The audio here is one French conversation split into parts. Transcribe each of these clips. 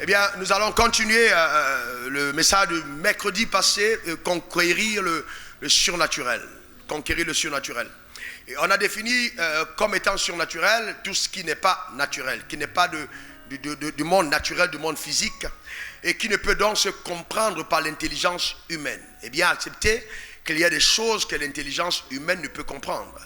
Eh bien, nous allons continuer le message du mercredi passé, conquérir le surnaturel. Conquérir le surnaturel. Et on a défini comme étant surnaturel tout ce qui n'est pas naturel, qui n'est pas du monde naturel, du monde physique, et qui ne peut donc se comprendre par l'intelligence humaine. Eh bien, acceptez qu'il y a des choses que l'intelligence humaine ne peut comprendre.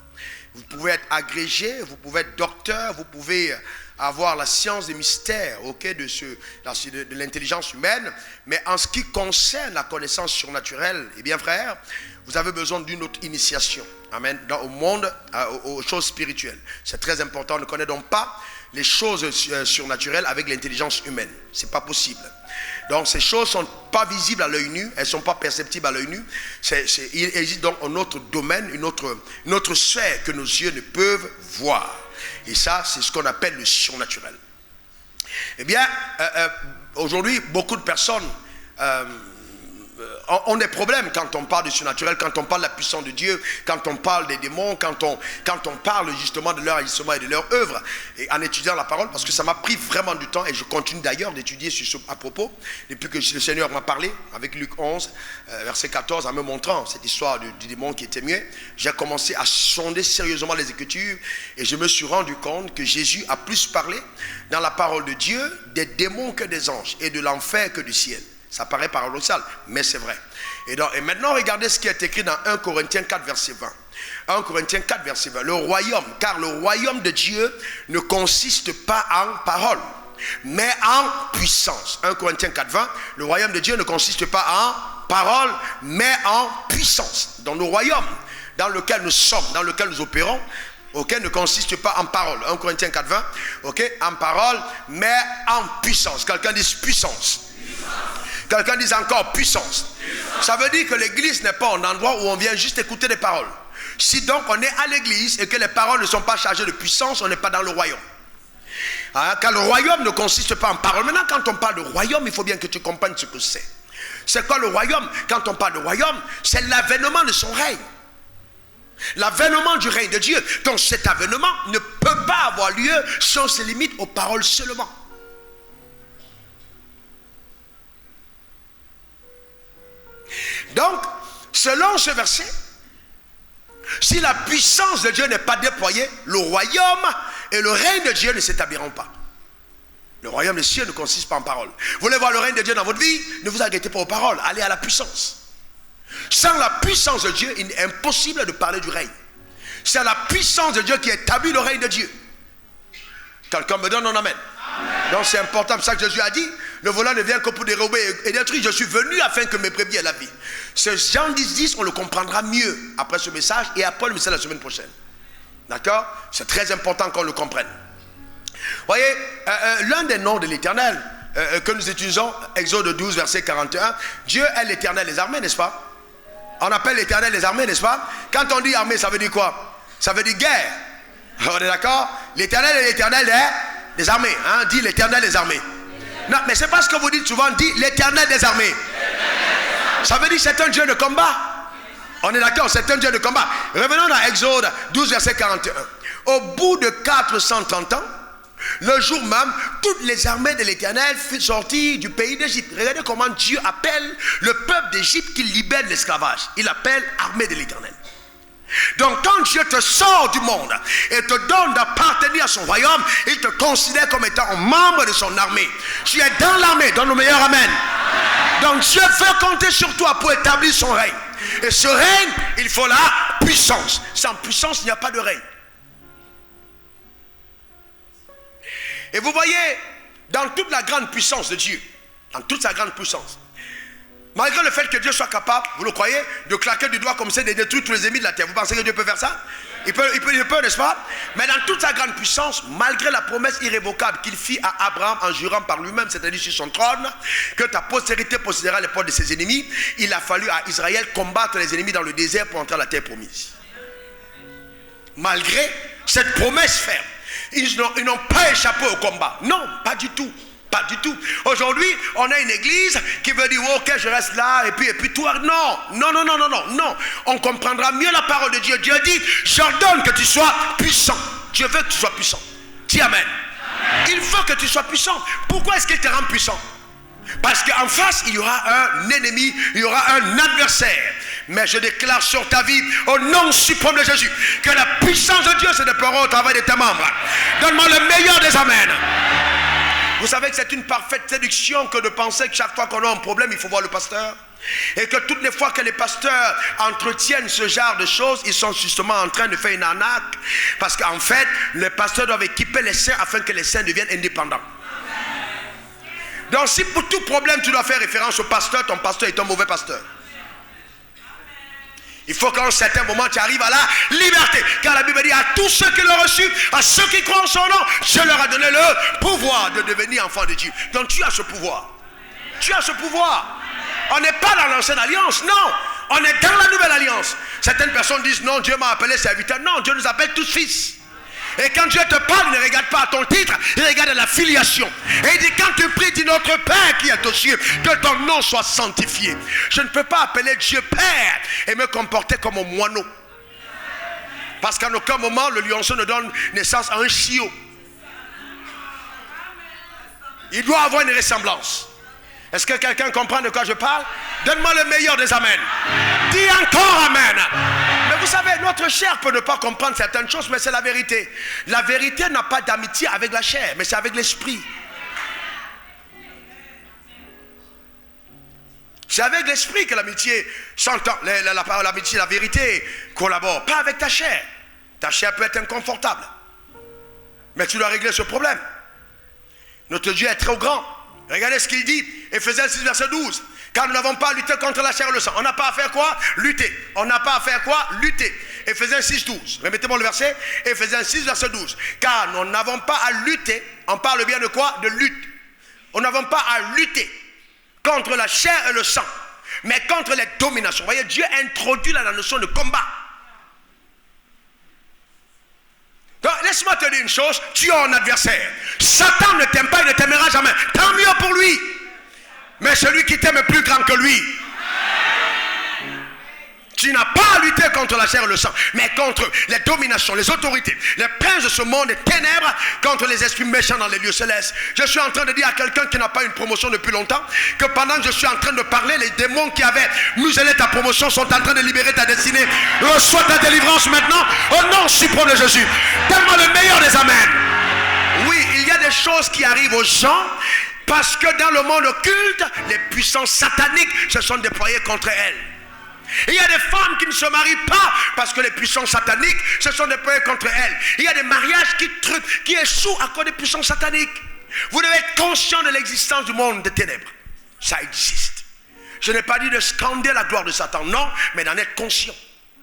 Vous pouvez être agrégé, vous pouvez être docteur, vous pouvez avoir la science des mystères de l'intelligence humaine, mais en ce qui concerne la connaissance surnaturelle, eh bien frère, vous avez besoin d'une autre initiation. Amen. Au monde, aux choses spirituelles. C'est très important. Ne connaît donc pas les choses surnaturelles avec l'intelligence humaine. Ce n'est pas possible. Donc ces choses ne sont pas visibles à l'œil nu, elles ne sont pas perceptibles à l'œil nu. Il existe donc un autre domaine, une autre sphère que nos yeux ne peuvent voir. Et ça, c'est ce qu'on appelle le surnaturel. Eh bien, aujourd'hui, beaucoup de personnes ont des problèmes quand on parle du surnaturel, quand on parle de la puissance de Dieu, quand on parle des démons, quand on parle justement de leur agissement et de leur œuvre, et en étudiant la parole, parce que ça m'a pris vraiment du temps, et je continue d'ailleurs d'étudier à propos, depuis que le Seigneur m'a parlé, avec Luc 11, verset 14, en me montrant cette histoire du démon qui était muet. J'ai commencé à sonder sérieusement les Écritures, et je me suis rendu compte que Jésus a plus parlé dans la parole de Dieu des démons que des anges, et de l'enfer que du ciel. Ça paraît paradoxal, mais c'est vrai. Et maintenant, regardez ce qui est écrit dans 1 Corinthiens 4, verset 20. 1 Corinthiens 4, verset 20. Le royaume, car le royaume de Dieu ne consiste pas en parole, mais en puissance. 1 Corinthiens 4, 20. Le royaume de Dieu ne consiste pas en parole, mais en puissance. Dans le royaume dans lequel nous sommes, dans lequel nous opérons, ne consiste pas en parole. 1 Corinthiens 4, 20. En parole, mais en puissance. Quelqu'un dit puissance. Quelqu'un dit encore puissance. Ça veut dire que l'église n'est pas un endroit où on vient juste écouter des paroles. Si donc on est à l'église et que les paroles ne sont pas chargées de puissance, on n'est pas dans le royaume. Car le royaume ne consiste pas en parole. Maintenant, quand on parle de royaume, il faut bien que tu comprennes ce que c'est. C'est quoi le royaume? Quand on parle de royaume, c'est l'avènement de son règne. L'avènement du règne de Dieu. Donc cet avènement ne peut pas avoir lieu sans se limite aux paroles seulement. Donc, selon ce verset, si la puissance de Dieu n'est pas déployée, le royaume et le règne de Dieu ne s'établiront pas. Le royaume des cieux ne consiste pas en parole. Vous voulez voir le règne de Dieu dans votre vie? Ne vous arrêtez pas aux paroles, allez à la puissance. Sans la puissance de Dieu, il est impossible de parler du règne. C'est la puissance de Dieu qui établit le règne de Dieu. Quelqu'un me donne un amen? Donc c'est important, c'est ça que Jésus a dit. Le volant ne vient que pour dérober et détruire. Je suis venu afin que mes brebis aient la vie. Ce Jean 10, on le comprendra mieux après ce message et après le message la semaine prochaine. D'accord? C'est très important qu'on le comprenne. Voyez, l'un des noms de l'Éternel que nous utilisons, Exode 12, verset 41, Dieu est l'Éternel des armées, n'est-ce pas? On appelle l'Éternel des armées, n'est-ce pas? Quand on dit armée, ça veut dire quoi? Ça veut dire guerre. On est d'accord? L'Éternel est l'Éternel des armées. Hein? Dit l'Éternel des armées. Non, mais c'est pas ce que vous dites souvent, dit l'Éternel des armées. Ça veut dire que c'est un Dieu de combat. On est d'accord, c'est un Dieu de combat. Revenons dans Exode 12, verset 41. Au bout de 430 ans, le jour même, toutes les armées de l'Éternel furent sorties du pays d'Égypte. Regardez comment Dieu appelle le peuple d'Égypte qu'il libère de l'esclavage. Il appelle armée de l'Éternel. Donc quand Dieu te sort du monde et te donne d'appartenir à son royaume, il te considère comme étant un membre de son armée. Tu es dans l'armée, dans le meilleur amen. Donc Dieu veut compter sur toi pour établir son règne. Et ce règne, il faut la puissance. Sans puissance, il n'y a pas de règne. Et vous voyez, dans toute la grande puissance de Dieu, dans toute sa grande puissance, malgré le fait que Dieu soit capable, vous le croyez, de claquer du doigt comme ça, de détruire tous les ennemis de la terre. Vous pensez que Dieu peut faire ça? Il peut, n'est-ce pas? Mais dans toute sa grande puissance, malgré la promesse irrévocable qu'il fit à Abraham en jurant par lui-même, c'est-à-dire sur son trône, que ta postérité possédera les portes de ses ennemis, il a fallu à Israël combattre les ennemis dans le désert pour entrer à la terre promise. Malgré cette promesse ferme, ils n'ont pas échappé au combat. Non, pas du tout. Pas du tout. Aujourd'hui, on a une église qui veut dire oh, ok, je reste là et puis toi. Non. On comprendra mieux la parole de Dieu. Dieu dit, j'ordonne que tu sois puissant. Dieu veut que tu sois puissant. Dis amen. Il faut que tu sois puissant. Pourquoi est-ce qu'il te rend puissant? Parce qu'en face, il y aura un ennemi, il y aura un adversaire. Mais je déclare sur ta vie, au nom suprême de Jésus, que la puissance de Dieu se déploiera au travail de tes membres. Donne-moi le meilleur des amens. Vous savez que c'est une parfaite séduction que de penser que chaque fois qu'on a un problème, il faut voir le pasteur. Et que toutes les fois que les pasteurs entretiennent ce genre de choses, ils sont justement en train de faire une arnaque. Parce qu'en fait, les pasteurs doivent équiper les saints afin que les saints deviennent indépendants. Donc si pour tout problème tu dois faire référence au pasteur, ton pasteur est un mauvais pasteur. Il faut qu'à un certain moment tu arrives à la liberté. Car la Bible dit à tous ceux qui l'ont reçu, à ceux qui croient en son nom, je leur ai donné le pouvoir de devenir enfants de Dieu. Donc tu as ce pouvoir. Tu as ce pouvoir. On n'est pas dans l'ancienne alliance, non. On est dans la nouvelle alliance. Certaines personnes disent non, Dieu m'a appelé serviteur. Non, Dieu nous appelle tous fils. Et quand Dieu te parle, il ne regarde pas à ton titre, il regarde à la filiation. Et il dit quand tu pries, dis notre Père qui est aux cieux, que ton nom soit sanctifié. Je ne peux pas appeler Dieu Père et me comporter comme un moineau. Parce qu'en aucun moment, le lionceau ne donne naissance à un chiot. Il doit avoir une ressemblance. Est-ce que quelqu'un comprend de quoi je parle? Donne-moi le meilleur des amens. Dis encore amen. Mais vous savez, notre chair peut ne pas comprendre certaines choses, mais c'est la vérité. La vérité n'a pas d'amitié avec la chair, mais c'est avec l'esprit. C'est avec l'esprit que l'amitié s'entend, la parole l'amitié, la vérité collabore, pas avec ta chair. Ta chair peut être inconfortable, mais tu dois régler ce problème. Notre Dieu est très grand. Regardez ce qu'il dit, Éphésiens 6, verset 12. Car nous n'avons pas à lutter contre la chair et le sang. On n'a pas à faire quoi? Lutter. On n'a pas à faire quoi? Lutter. Éphésiens 6, 12. Remettez-moi le verset. Éphésiens 6, verset 12. Car nous n'avons pas à lutter. On parle bien de quoi? De lutte. Nous n'avons pas à lutter contre la chair et le sang, mais contre les dominations. Vous voyez, Dieu introduit là la notion de combat. Donc, laisse-moi te dire une chose, tu as un adversaire. Satan ne t'aime pas, il ne t'aimera jamais. Tant mieux pour lui. Mais celui qui t'aime est plus grand que lui. Tu n'as pas à lutter contre la chair et le sang, mais contre les dominations, les autorités, les princes de ce monde, les ténèbres, contre les esprits méchants dans les lieux célestes. Je suis en train de dire à quelqu'un qui n'a pas une promotion depuis longtemps, que pendant que je suis en train de parler, les démons qui avaient muselé ta promotion sont en train de libérer ta destinée. Reçois ta délivrance maintenant, au nom suprême de Jésus. Donne-moi le meilleur des amens. Oui, il y a des choses qui arrivent aux gens, parce que dans le monde occulte, les puissances sataniques se sont déployées contre elles. Il y a des femmes qui ne se marient pas parce que les puissances sataniques se sont déployées contre elles. Il y a des mariages qui échouent à cause des puissances sataniques. Vous devez être conscient de l'existence du monde des ténèbres. Ça existe. Je n'ai pas dit de scander la gloire de Satan, non, mais d'en être conscient.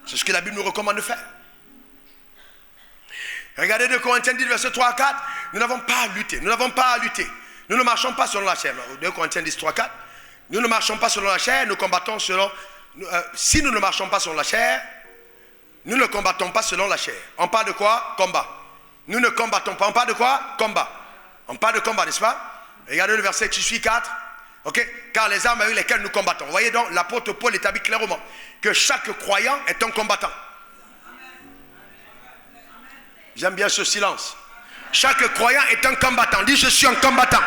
C'est ce que la Bible nous recommande de faire. Regardez 2 Corinthiens 10, verset 3 à 4. Nous n'avons pas à lutter. Nous n'avons pas à lutter. Nous ne marchons pas selon la chair. 2 Corinthiens 10, 3, 4. Nous ne marchons pas selon la chair, nous combattons selon... si nous ne marchons pas selon la chair, nous ne combattons pas selon la chair. On parle de quoi? Combat. Nous ne combattons pas. On parle de quoi? Combat. On parle de combat, n'est-ce pas? Regardez le verset qui suit 4. Ok? Car les armes avec lesquelles nous combattons. Vous voyez donc, l'apôtre Paul établit clairement que chaque croyant est un combattant. J'aime bien ce silence. Chaque croyant est un combattant. Dis, je suis un combattant.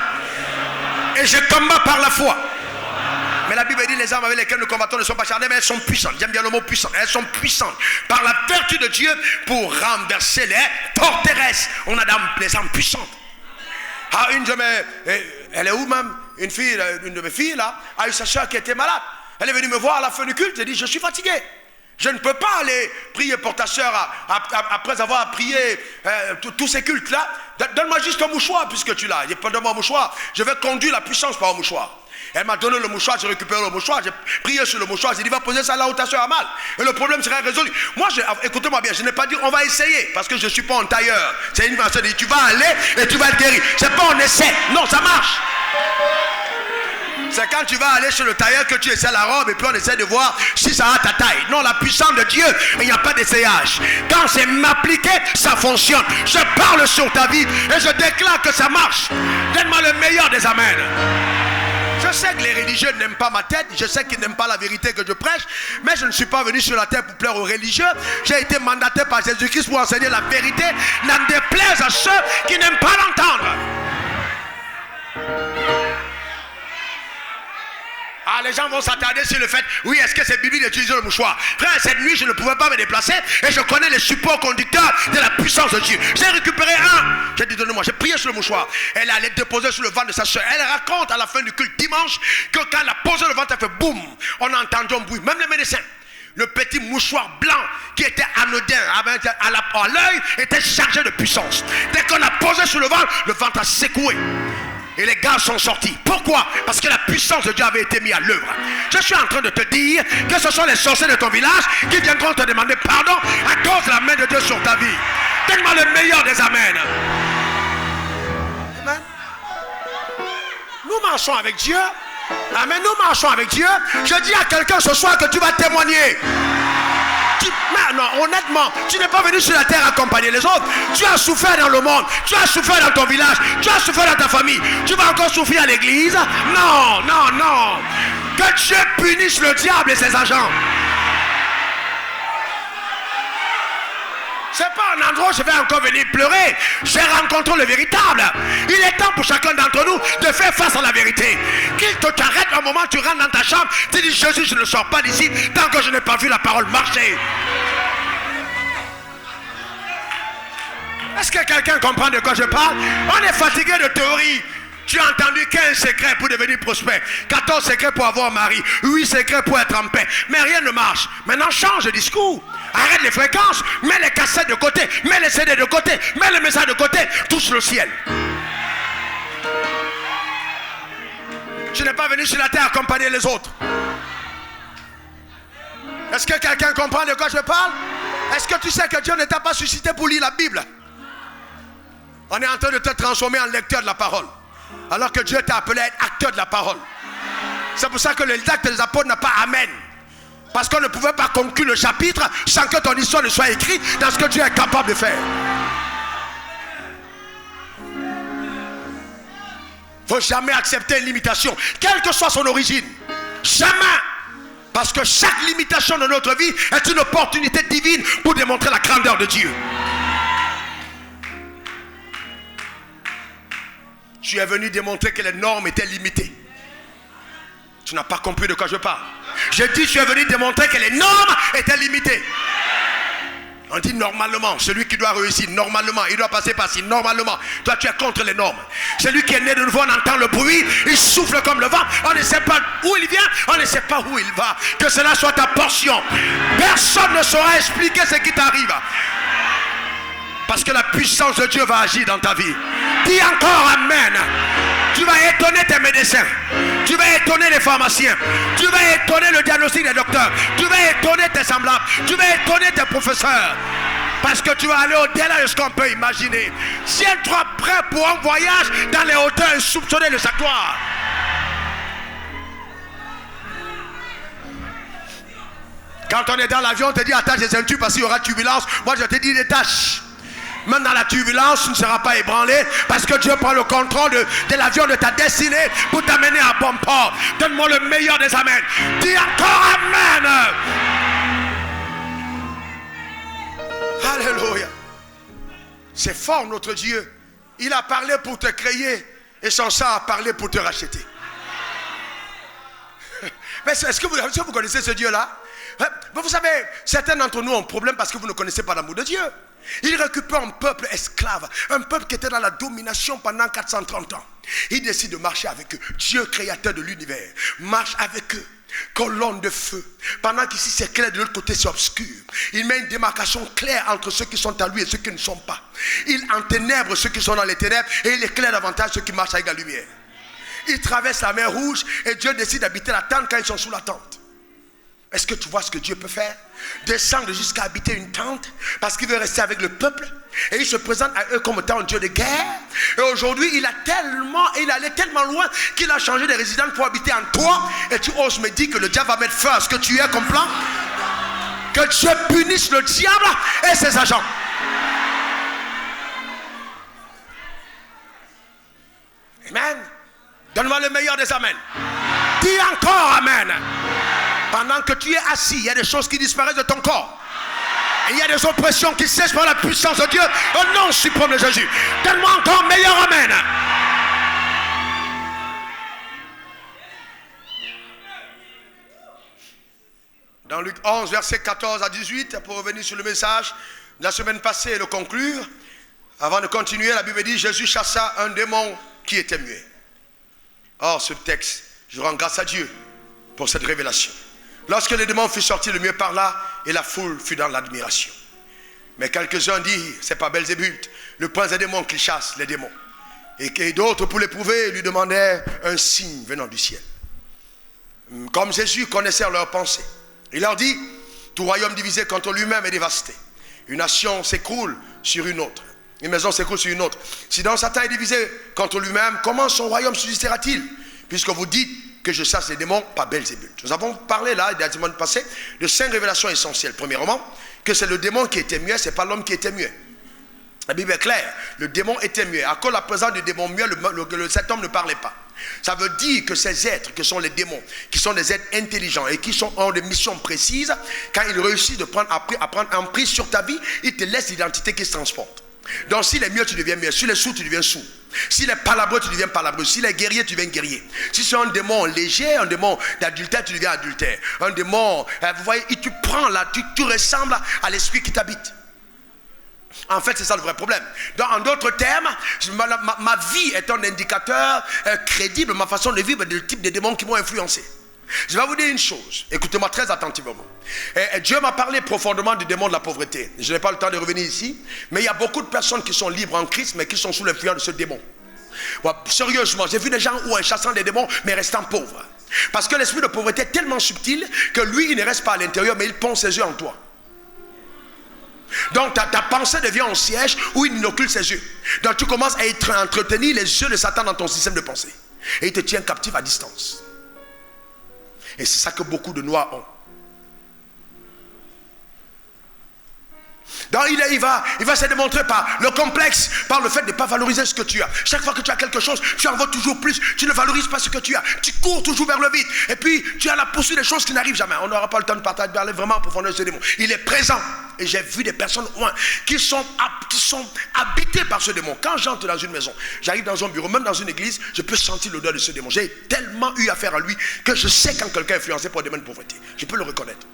Et je combats par la foi. Mais la Bible dit les armes avec lesquelles nous combattons ne sont pas charnelles, mais elles sont puissantes. J'aime bien le mot puissant. Elles sont puissantes par la vertu de Dieu pour renverser les forteresses. On a des armes puissantes. Ah, une de mes... Elle est où même? Une de mes filles là a eu sa soeur qui était malade. Elle est venue me voir à la fin du culte. Elle dit, je suis fatigué. Je ne peux pas aller prier pour ta soeur après avoir prié tous ces cultes là. Donne-moi juste un mouchoir puisque tu l'as. Il dit, donne-moi un mouchoir. Je vais conduire la puissance par un mouchoir. Elle m'a donné le mouchoir, j'ai récupéré le mouchoir, j'ai prié sur le mouchoir, j'ai dit va poser ça là où ta soeur a mal. Et le problème sera résolu. Moi, écoutez-moi bien, je n'ai pas dit on va essayer, parce que je ne suis pas un tailleur. C'est une personne qui dit tu vas aller et tu vas être guéri. C'est pas on essaie, non, ça marche. C'est quand tu vas aller chez le tailleur que tu essaies la robe et puis on essaie de voir si ça a ta taille. Non, la puissance de Dieu, il n'y a pas d'essayage. Quand c'est m'appliqué, ça fonctionne. Je parle sur ta vie et je déclare que ça marche. Donne-moi le meilleur des amens. Je sais que les religieux n'aiment pas ma tête, je sais qu'ils n'aiment pas la vérité que je prêche, mais je ne suis pas venu sur la terre pour plaire aux religieux. J'ai été mandaté par Jésus-Christ pour enseigner la vérité, n'en déplaise à ceux qui n'aiment pas l'entendre. Ah, les gens vont s'attarder sur le fait, oui, est-ce que c'est biblique d'utiliser le mouchoir? Frère, cette nuit, je ne pouvais pas me déplacer et je connais les supports conducteurs de la puissance de Dieu. J'ai récupéré un. J'ai dit, donnez-moi. J'ai prié sur le mouchoir. Elle allait déposer sur le ventre de sa soeur. Elle raconte à la fin du culte dimanche que quand elle a posé le ventre, elle fait boum. On a entendu un bruit. Même les médecins. Le petit mouchoir blanc qui était anodin à l'œil était chargé de puissance. Dès qu'on a posé sur le ventre a secoué. Et les gars sont sortis. Pourquoi? Parce que la puissance de Dieu avait été mise à l'œuvre. Je suis en train de te dire que ce sont les sorciers de ton village qui viendront te demander pardon à cause de la main de Dieu sur ta vie. Donne-moi le meilleur des amens. Amen. Nous marchons avec Dieu. Amen. Nous marchons avec Dieu. Je dis à quelqu'un ce soir que tu vas témoigner. Non, honnêtement, tu n'es pas venu sur la terre accompagner les autres. Tu as souffert dans le monde, tu as souffert dans ton village, tu as souffert dans ta famille. Tu vas encore souffrir à l'église? Non, non, non. Que Dieu punisse le diable et ses agents. C'est pas un endroit où je vais encore venir pleurer. J'ai rencontré le véritable. Il est temps pour chacun d'entre nous de faire face à la vérité. Qu'il te t'arrête un moment, tu rentres dans ta chambre, tu dis Jésus, je ne sors pas d'ici tant que je n'ai pas vu la parole marcher. Est-ce que quelqu'un comprend de quoi je parle? On est fatigué de théorie. Tu as entendu 15 secrets pour devenir prospère, 14 secrets pour avoir un mari, 8 secrets pour être en paix. Mais rien ne marche. Maintenant, change de discours. Arrête les fréquences. Mets les cassettes de côté. Mets les CD de côté. Mets les messages de côté. Touche le ciel. Tu n'es pas venu sur la terre accompagner les autres. Est-ce que quelqu'un comprend de quoi je parle? Est-ce que tu sais que Dieu ne t'a pas suscité pour lire la Bible? On est en train de te transformer en lecteur de la parole. Alors que Dieu t'a appelé à être acteur de la parole. C'est pour ça que les actes des apôtres n'a pas amen. Parce qu'on ne pouvait pas conclure le chapitre sans que ton histoire ne soit écrite dans ce que Dieu est capable de faire. Il ne faut jamais accepter une limitation, quelle que soit son origine. Jamais. Parce que chaque limitation de notre vie est une opportunité divine pour démontrer la grandeur de Dieu. Tu es venu démontrer que les normes étaient limitées. Tu n'as pas compris de quoi je parle. Je dis, tu es venu démontrer que les normes étaient limitées. On dit normalement, celui qui doit réussir normalement, il doit passer par ci normalement. Toi, tu es contre les normes. Celui qui est né de nouveau, on entend le bruit, il souffle comme le vent. On ne sait pas où il vient, on ne sait pas où il va. Que cela soit ta portion. Personne ne saura expliquer ce qui t'arrive. Parce que la puissance de Dieu va agir dans ta vie. Dis encore amen. Tu vas étonner tes médecins. Tu vas étonner les pharmaciens. Tu vas étonner le diagnostic des docteurs. Tu vas étonner tes semblables. Tu vas étonner tes professeurs. Parce que tu vas aller au-delà de ce qu'on peut imaginer. Tiens-toi prêt pour un voyage dans les hauteurs insoupçonnées de sa gloire. Quand on est dans l'avion, on te dit attache les ceintures parce qu'il y aura turbulence. Moi je te dis détache. Même dans la turbulence, tu ne seras pas ébranlé parce que Dieu prend le contrôle de l'avion de ta destinée pour t'amener à bon port. Donne-moi le meilleur des amens. Dis encore amen. Alléluia. C'est fort notre Dieu. Il a parlé pour te créer et son sang a parlé pour te racheter. Mais est-ce que vous connaissez ce Dieu-là? Vous savez, certains d'entre nous ont un problème parce que vous ne connaissez pas l'amour de Dieu. Il récupère un peuple esclave, un peuple qui était dans la domination pendant 430 ans. Il décide de marcher avec eux. Dieu, créateur de l'univers, marche avec eux. Colonne de feu. Pendant qu'ici c'est clair, de l'autre côté c'est obscur. Il met une démarcation claire entre ceux qui sont à lui et ceux qui ne sont pas. Il enténèbre ceux qui sont dans les ténèbres et il éclaire davantage ceux qui marchent avec la lumière. Il traverse la mer Rouge et Dieu décide d'habiter la tente quand ils sont sous la tente. Est-ce que tu vois ce que Dieu peut faire? Descendre jusqu'à habiter une tente parce qu'il veut rester avec le peuple et il se présente à eux comme étant un Dieu de guerre. Et aujourd'hui il allait tellement loin qu'il a changé de résidence pour habiter en toi. Et tu oses me dire que le diable va mettre fin à ce que tu es comme plan? Que Dieu punisse le diable et ses agents. Amen. Donne-moi le meilleur des amens. Dis encore Amen. Pendant que tu es assis, il y a des choses qui disparaissent de ton corps. Il y a des oppressions qui cessent par la puissance de Dieu. Au nom suprême de Jésus. Donne-moi encore meilleur Amen. Dans Luc 11, versets 14 à 18, pour revenir sur le message de la semaine passée et le conclure, avant de continuer, la Bible dit, Jésus chassa un démon qui était muet. Or, ce texte, je rends grâce à Dieu pour cette révélation. Lorsque le démon fut sorti, le muet parla et la foule fut dans l'admiration. Mais quelques-uns dirent, c'est pas Belzébuth, le prince des démons qui chasse les démons. Et d'autres, pour l'éprouver, lui demandaient un signe venant du ciel. Comme Jésus connaissait leurs pensées, il leur dit, tout royaume divisé contre lui-même est dévasté. Une nation s'écroule sur une autre. Une maison s'écroule sur une autre. Si donc Satan est divisé contre lui-même, comment son royaume subsistera-t-il? Puisque vous dites que je chasse les démons par Belzébuth. Nous avons parlé là, la semaine passée, de 5 révélations essentielles. Premièrement, que c'est le démon qui était muet, ce n'est pas l'homme qui était muet. La Bible est claire, le démon était muet. À cause de la présence du démon muet, cet homme ne parlait pas. Ça veut dire que ces êtres, que sont les démons, qui sont des êtres intelligents et qui ont des missions précises, quand ils réussissent à prendre emprise sur ta vie, ils te laissent l'identité qui se transporte. Donc s'il est muet, tu deviens muet. S'il est sourd, tu deviens sourd. S'il est palabreux, tu deviens palabreux. S'il est guerrier, tu deviens guerrier. Si c'est un démon léger, un démon d'adultère, tu deviens adultère. Un démon, vous voyez, tu prends là, tu ressembles à l'esprit qui t'habite. En fait, c'est ça le vrai problème. Donc, en d'autres termes, ma vie est un indicateur crédible, ma façon de vivre, du type de démons qui m'ont influencé. Je vais vous dire une chose, écoutez-moi très attentivement. Dieu m'a parlé profondément du démon de la pauvreté. Je n'ai pas le temps de revenir ici, mais il y a beaucoup de personnes qui sont libres en Christ, mais qui sont sous l'influence de ce démon. Ouais, sérieusement, j'ai vu des gens où chassant des démons, mais restant pauvres. Parce que l'esprit de pauvreté est tellement subtil que lui, il ne reste pas à l'intérieur, mais il pond ses yeux en toi. Donc ta pensée devient un siège où il inocule ses yeux. Donc tu commences à entretenir les yeux de Satan dans ton système de pensée. Et il te tient captif à distance. Et c'est ça que beaucoup de noirs ont. Donc il va se démontrer par le complexe, par le fait de ne pas valoriser ce que tu as. Chaque fois que tu as quelque chose, tu en veux toujours plus. Tu ne valorises pas ce que tu as. Tu cours toujours vers le vide. Et puis tu as la poursuite des choses qui n'arrivent jamais. On n'aura pas le temps de parler vraiment en profondeur de ce démon. Il est présent. Et j'ai vu des personnes qui sont habitées par ce démon. Quand j'entre dans une maison, j'arrive dans un bureau, même dans une église, je peux sentir l'odeur de ce démon. J'ai tellement eu affaire à lui que je sais quand quelqu'un est influencé par le démon de pauvreté. Je peux le reconnaître.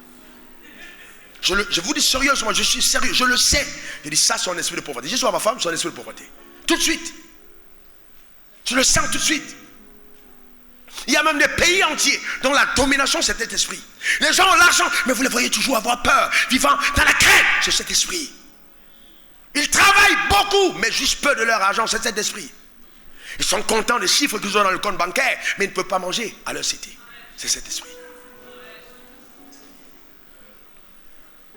Je vous dis sérieusement, je suis sérieux, je le sais. Je dis ça, c'est un esprit de pauvreté. Je suis à ma femme, c'est un esprit de pauvreté. Tout de suite. Je le sens tout de suite. Il y a même des pays entiers dont la domination c'est cet esprit. Les gens ont l'argent, mais vous les voyez toujours avoir peur, vivant dans la crainte. C'est cet esprit. Ils travaillent beaucoup, mais juste peu de leur argent, c'est cet esprit. Ils sont contents des chiffres qu'ils ont dans le compte bancaire, mais ils ne peuvent pas manger à leur cité. C'est cet esprit.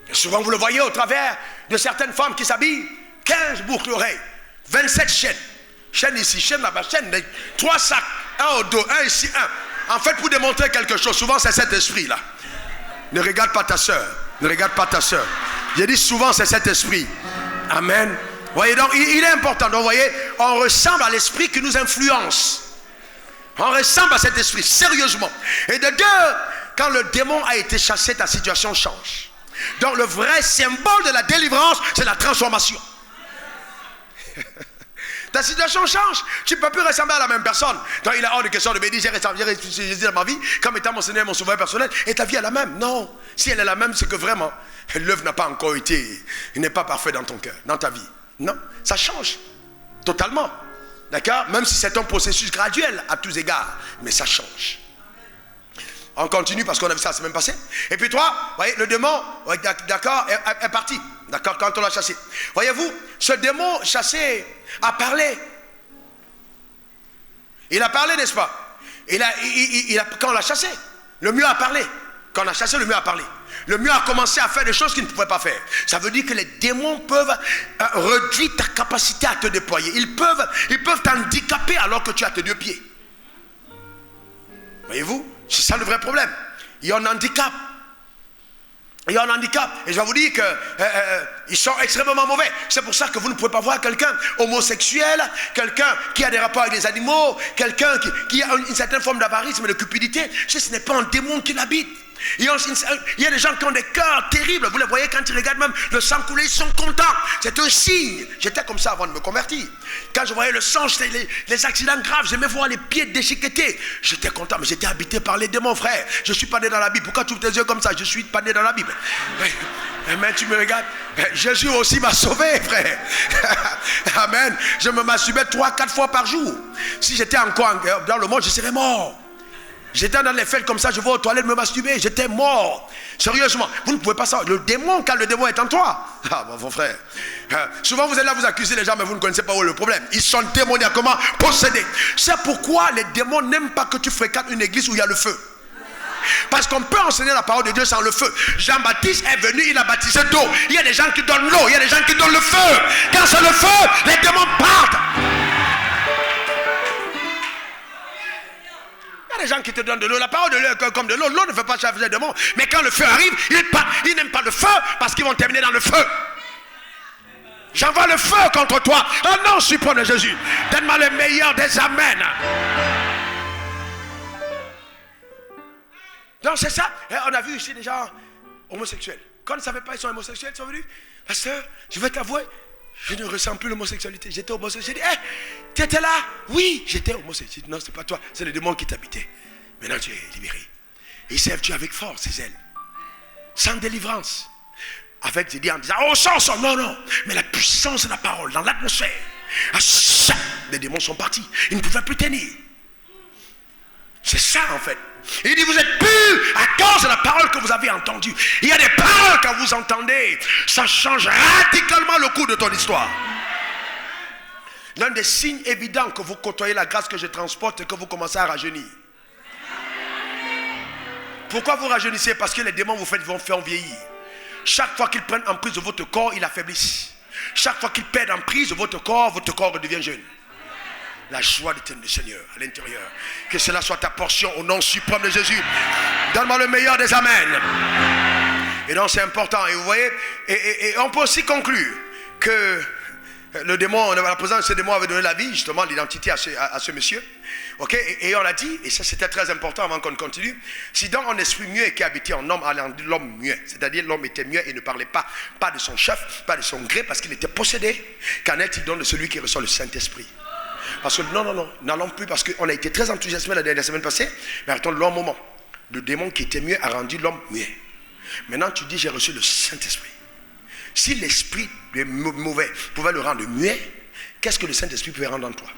Et souvent vous le voyez au travers de certaines femmes qui s'habillent, 15 boucles d'oreilles, 27 chaînes. Chaîne ici, chaîne là-bas, chaîne, 3 sacs, un au dos, un ici, un. En fait, pour démontrer quelque chose, souvent c'est cet esprit-là. Ne regarde pas ta soeur, ne regarde pas ta soeur. J'ai dit souvent c'est cet esprit. Amen. Vous voyez, donc il est important. Donc vous voyez, on ressemble à l'esprit qui nous influence. On ressemble à cet esprit, sérieusement. Et de deux, quand le démon a été chassé, ta situation change. Donc le vrai symbole de la délivrance, c'est la transformation. Ta situation change. Tu ne peux plus ressembler à la même personne. Donc il est hors de question de me dire j'ai ressuscité Jésus dans ma vie comme étant mon Seigneur, mon Sauveur personnel. Et ta vie est la même. Non. Si elle est la même, c'est que vraiment l'œuvre n'a pas encore été, il n'est pas parfait dans ton cœur, dans ta vie. Non. Ça change. Totalement. D'accord? Même si c'est un processus graduel à tous égards. Mais ça change. On continue parce qu'on a vu ça la semaine passée. Et puis toi, voyez, le démon, d'accord, est parti. D'accord, quand on l'a chassé. Voyez-vous, ce démon chassé a parlé. Il a parlé, n'est-ce pas? Quand on l'a chassé, le mieux a parlé. Quand on a chassé, le mieux a parlé. Le mieux a commencé à faire des choses qu'il ne pouvait pas faire. Ça veut dire que les démons peuvent réduire ta capacité à te déployer. Ils peuvent t'handicaper alors que tu as tes 2 pieds. Voyez-vous? C'est ça le vrai problème. Il y a un handicap. et un handicap. Et je vais vous dire qu'ils sont extrêmement mauvais. C'est pour ça que vous ne pouvez pas voir quelqu'un homosexuel, quelqu'un qui a des rapports avec des animaux, quelqu'un qui a une certaine forme d'avarisme et de cupidité. Ce n'est pas un démon qui l'habite. Il y a des gens qui ont des cœurs terribles. Vous les voyez quand ils regardent même le sang couler, ils sont contents. C'est un signe. J'étais comme ça avant de me convertir. Quand je voyais le sang, les accidents graves, j'aimais voir les pieds déchiquetés. J'étais content, mais j'étais habité par les démons, frère. Je ne suis pas né dans la Bible. Pourquoi tu ouvres tes yeux comme ça? Je ne suis pas né dans la Bible. Amen, tu me regardes. Jésus aussi m'a sauvé, frère. Amen. Je me masturbais 3-4 fois par jour. Si j'étais encore dans le monde, je serais mort. J'étais dans les fêtes comme ça, je vais aux toilettes me masturber, j'étais mort. Sérieusement, vous ne pouvez pas savoir. Le démon, quand le démon est en toi. Ah, mon frère. Souvent vous êtes là, vous accusez les gens, mais vous ne connaissez pas où est le problème. Ils sont démoniaquement possédés. C'est pourquoi les démons n'aiment pas que tu fréquentes une église où il y a le feu. Parce qu'on peut enseigner la parole de Dieu sans le feu. Jean-Baptiste est venu, il a baptisé d'eau. Il y a des gens qui donnent l'eau, il y a des gens qui donnent le feu. Quand c'est le feu, les démons partent. Il y a des gens qui te donnent de l'eau. La parole de l'eau est comme de l'eau. L'eau ne fait pas chavirer les démons. Mais quand le feu arrive, ils n'aiment pas le feu parce qu'ils vont terminer dans le feu. J'envoie le feu contre toi. Au nom suprême de Jésus. Donne-moi le meilleur des amens. Donc c'est ça. Et on a vu ici des gens homosexuels. Quand ils ne savaient pas qu'ils sont homosexuels, ils sont venus. Pasteur, je vais t'avouer, je ne ressens plus l'homosexualité. J'étais homosexuel. J'ai dit, tu étais là? Oui, j'étais homosexuel. J'ai dit, non, c'est pas toi, c'est le démon qui t'habitait. Maintenant tu es libéré. Et ils servent Dieu avec force, ces ailes. Sans délivrance. Avec, j'ai dit en disant, oh, sens, non, non. Mais la puissance de la parole, dans l'atmosphère. Les démons sont partis. Ils ne pouvaient plus tenir. C'est ça en fait. Il dit, vous êtes purs à cause de la parole que vous avez entendue. Il y a des paroles quand vous entendez, ça change radicalement le cours de ton histoire. L'un des signes évidents que vous côtoyez la grâce que je transporte, c'est que vous commencez à rajeunir. Pourquoi vous rajeunissez? Parce que les démons vous font vieillir. Chaque fois qu'ils prennent en prise de votre corps, ils affaiblissent. Chaque fois qu'ils perdent en prise de votre corps redevient jeune. La joie du Seigneur à l'intérieur. Que cela soit ta portion au nom suprême de Jésus. Donne-moi le meilleur des amens. Et donc c'est important. Et vous voyez, et on peut aussi conclure que le démon, la présence de ce démon avait donné la vie, justement l'identité à ce monsieur. Ok, et on a dit, et ça c'était très important avant qu'on continue, si donc un esprit muet qui habitait en homme a rendu l'homme muet, c'est-à-dire l'homme était muet et ne parlait pas de son chef, pas de son gré, parce qu'il était possédé, qu'en est-il donc de celui qui reçoit le Saint-Esprit? Parce que non, n'allons plus, parce qu'on a été très enthousiasmés la dernière semaine passée, mais attends, un moment, le démon qui était muet a rendu l'homme muet. Maintenant tu dis, j'ai reçu le Saint-Esprit. Si l'esprit mauvais pouvait le rendre muet, qu'est-ce que le Saint-Esprit pouvait rendre en toi?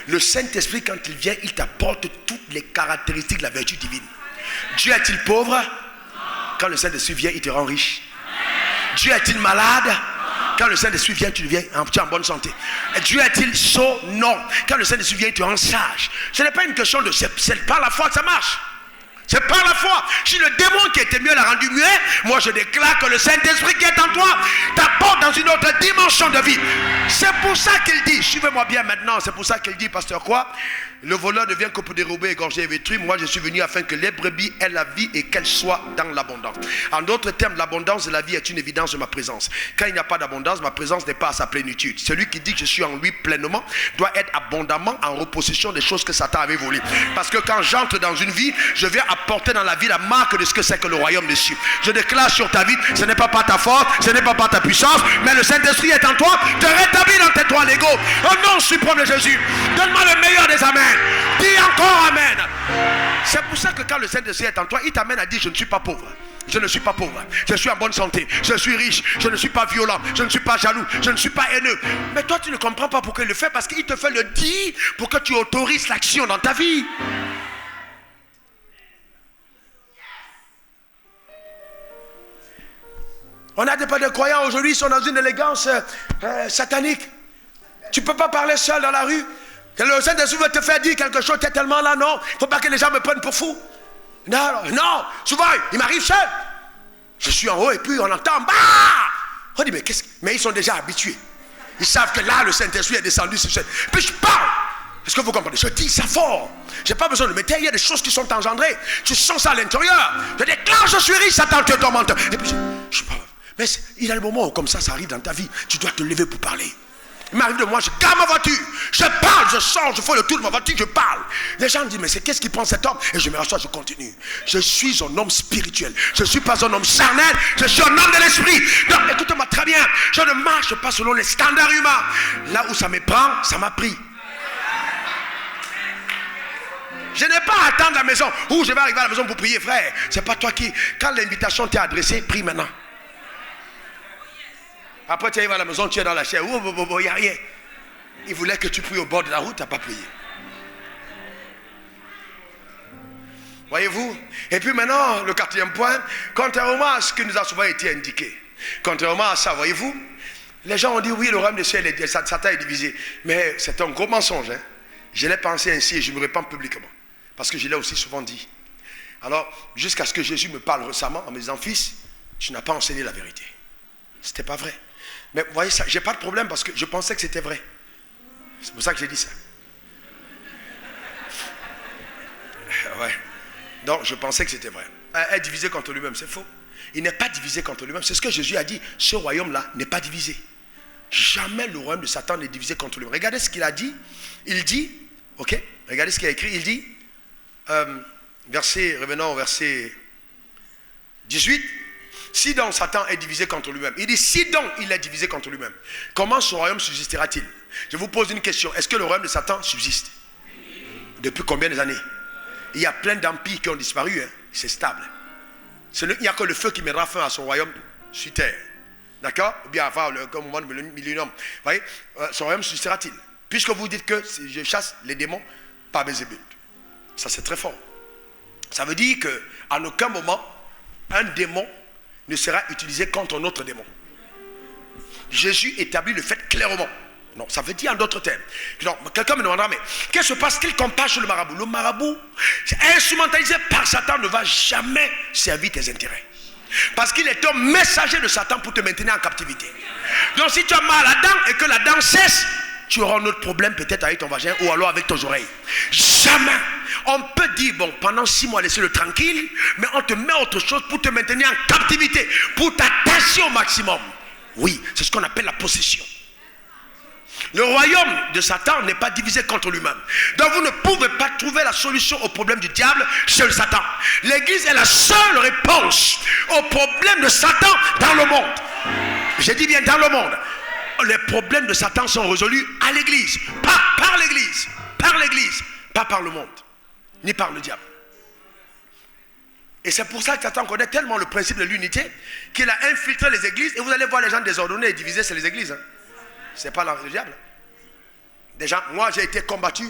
Le Saint-Esprit, quand il vient, il t'apporte toutes les caractéristiques de la vertu divine. Dieu est-il pauvre? Quand le Saint-Esprit vient, il te rend riche. Dieu est-il malade? Quand le Saint-Esprit vient, tu es en bonne santé. Dieu est-il sot? Non. Quand le Saint-Esprit vient, il te rend sage. Ce n'est pas une question de... C'est par la foi que ça marche. C'est par la foi. Si le démon qui était muet l'a rendu muet, moi je déclare que le Saint-Esprit qui est en toi t'apporte dans une autre dimension de vie. C'est pour ça qu'il dit, suivez-moi bien maintenant, c'est pour ça qu'il dit, pasteur quoi? Le voleur ne vient que pour dérober, égorger et détruire. Moi je suis venu afin que les brebis aient la vie et qu'elles soient dans l'abondance. En d'autres termes, l'abondance de la vie est une évidence de ma présence. Quand il n'y a pas d'abondance, ma présence n'est pas à sa plénitude. Celui qui dit que je suis en lui pleinement doit être abondamment en repossession des choses que Satan avait volées. Parce que quand j'entre dans une vie, je viens apporter dans la vie la marque de ce que c'est que le royaume des cieux. Je déclare sur ta vie, ce n'est pas par ta force, ce n'est pas par ta puissance, mais le Saint-Esprit est en toi, te rétablit dans tes droits légaux. Au nom suprême de Jésus, donne-moi le meilleur des amens. Dis encore amen. C'est pour ça que quand le Saint-Esprit est en toi, il t'amène à dire, je ne suis pas pauvre. Je ne suis pas pauvre, je suis en bonne santé, je suis riche, je ne suis pas violent, je ne suis pas jaloux, je ne suis pas haineux. Mais toi tu ne comprends pas pourquoi il le fait, parce qu'il te fait le dire pour que tu autorises l'action dans ta vie. On a des pas de croyants aujourd'hui, ils sont dans une élégance satanique. Tu ne peux pas parler seul dans la rue. Le Saint-Esprit veut te faire dire quelque chose, tu es tellement là, non. Il ne faut pas que les gens me prennent pour fou. Non, souvent, il m'arrive seul. Je suis en haut et puis on entend, bah! On dit, mais ils sont déjà habitués. Ils savent que là, le Saint-Esprit est descendu sur cette. Puis je parle. Est-ce que vous comprenez? Je dis ça fort. Je n'ai pas besoin de métier. Il y a des choses qui sont engendrées. Tu sens ça à l'intérieur. Je déclare, je suis riche, Satan, tu es ton menteur. Et puis, je parle. Mais il y a des moments où comme ça arrive dans ta vie. Tu dois te lever pour parler. Il m'arrive de moi, je garde ma voiture. Je parle, je sors, je fais le tour de ma voiture, je parle. Les gens me disent, mais c'est qu'est-ce qui prend cet homme? Et je me rassois, je continue. Je suis un homme spirituel. Je ne suis pas un homme charnel. Je suis un homme de l'esprit. Donc, écoutez-moi très bien. Je ne marche pas selon les standards humains. Là où ça me prend, ça m'a pris. Je n'ai pas à attendre à la maison. Où je vais arriver à la maison pour prier, frère. C'est pas toi qui, quand l'invitation t'est adressée, prie maintenant. Après tu arrives à la maison, tu es dans la chair. Il n'y a rien. Il voulait que tu pries au bord de la route, tu n'as pas prié. Voyez-vous? Et puis maintenant, le quatrième point, contrairement à ce qui nous a souvent été indiqué, contrairement à ça, voyez-vous, les gens ont dit oui, le royaume des cieux, Satan est divisé. Mais c'est un gros mensonge. Hein? Je l'ai pensé ainsi et je me répands publiquement. Parce que je l'ai aussi souvent dit. Alors, jusqu'à ce que Jésus me parle récemment en me disant, fils, tu n'as pas enseigné la vérité. Ce n'était pas vrai. Mais vous voyez ça, je n'ai pas de problème parce que je pensais que c'était vrai. C'est pour ça que j'ai dit ça. Ouais. Donc, je pensais que c'était vrai. Être divisé contre lui-même, c'est faux. Il n'est pas divisé contre lui-même. C'est ce que Jésus a dit. Ce royaume-là n'est pas divisé. Jamais le royaume de Satan n'est divisé contre lui-même. Regardez ce qu'il a dit. Il dit, ok, regardez ce qu'il a écrit. Il dit, revenons au verset 18. Si donc Satan est divisé contre lui-même, il dit si donc il est divisé contre lui-même, comment son royaume subsistera-t-il? Je vous pose une question, est-ce que le royaume de Satan subsiste? Depuis combien d'années? Il y a plein d'empires qui ont disparu, hein? C'est stable. Il n'y a que le feu qui mettra fin à son royaume sur terre. D'accord? Ou bien avant le moment du millénium. Vous voyez, son royaume subsistera-t-il? Puisque vous dites que je chasse les démons par Bézébul. Ça c'est très fort. Ça veut dire qu'à aucun moment, un démon ne sera utilisé contre un autre démon. Jésus établit le fait clairement. Non, ça veut dire en d'autres termes. Quelqu'un me demandera, mais qu'est-ce qui se passe? Qu'il compare sur le marabout? Le marabout, instrumentalisé par Satan, ne va jamais servir tes intérêts. Parce qu'il est un messager de Satan pour te maintenir en captivité. Donc si tu as mal à la dent et que la dent cesse, tu auras un autre problème peut-être avec ton vagin ou alors avec tes oreilles. Jamais. On peut dire, bon, pendant 6 mois, laissez-le tranquille, mais on te met autre chose pour te maintenir en captivité, pour t'attacher au maximum. Oui, c'est ce qu'on appelle la possession. Le royaume de Satan n'est pas divisé contre lui-même. Donc vous ne pouvez pas trouver la solution au problème du diable chez le Satan. L'église est la seule réponse au problème de Satan dans le monde. J'ai dit bien dans le monde. Les problèmes de Satan sont résolus à l'église, par l'église, pas par le monde, ni par le diable. Et c'est pour ça que Satan connaît tellement le principe de l'unité qu'il a infiltré les églises. Et vous allez voir les gens désordonnés et divisés, c'est les églises. Hein. C'est pas le diable. Déjà, moi j'ai été combattu.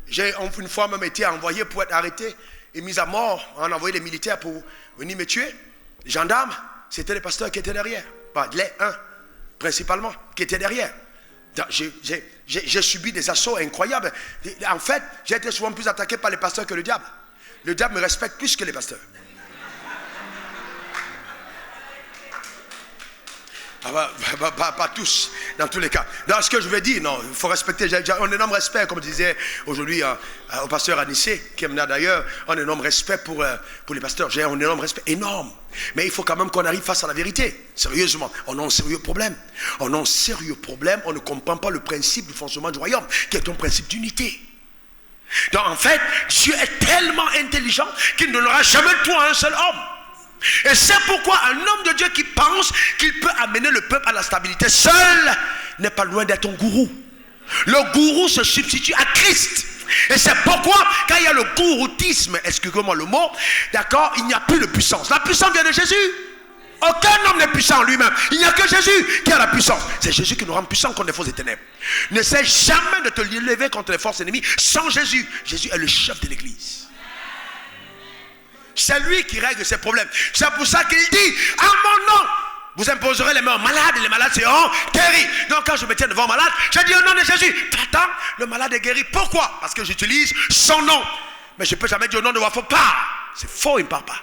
J'ai une fois même été envoyé pour être arrêté et mis à mort. On a envoyé les militaires pour venir me tuer. Les gendarmes, c'était les pasteurs qui étaient derrière. Pas les uns. Principalement, qui était derrière. J'ai subi des assauts incroyables. En fait, j'ai été souvent plus attaqué par les pasteurs que le diable. Le diable me respecte plus que les pasteurs. Pas tous, dans tous les cas. Dans ce que je veux dire, non, il faut respecter. J'ai un énorme respect, comme disait aujourd'hui au pasteur Anissé, qui est venu d'ailleurs, un énorme respect pour les pasteurs. J'ai un énorme respect, énorme. Mais il faut quand même qu'on arrive face à la vérité. Sérieusement, on a un sérieux problème. On a un sérieux problème, on ne comprend pas le principe du fonctionnement du royaume, qui est un principe d'unité. Donc en fait, Dieu est tellement intelligent qu'il ne donnera jamais tout à un seul homme. Et c'est pourquoi un homme de Dieu qui pense qu'il peut amener le peuple à la stabilité seul n'est pas loin d'être un gourou. Le gourou se substitue à Christ. Et c'est pourquoi quand il y a le gouroutisme, excusez-moi le mot, d'accord, il n'y a plus de puissance. La puissance vient de Jésus. Aucun homme n'est puissant en lui-même. Il n'y a que Jésus qui a la puissance. C'est Jésus qui nous rend puissants contre les forces des ténèbres. N'essaie jamais de te lever contre les forces ennemies sans Jésus. Jésus est le chef de l'église. C'est lui qui règle ses problèmes. C'est pour ça qu'il dit, à mon nom, vous imposerez les mains aux malades et les malades seront guéris. Donc quand je me tiens devant un malade, je dis au nom de Jésus, t'attends, le malade est guéri. Pourquoi? Parce que j'utilise son nom. Mais je ne peux jamais dire au nom de Wafo pas. C'est faux, il ne parle pas.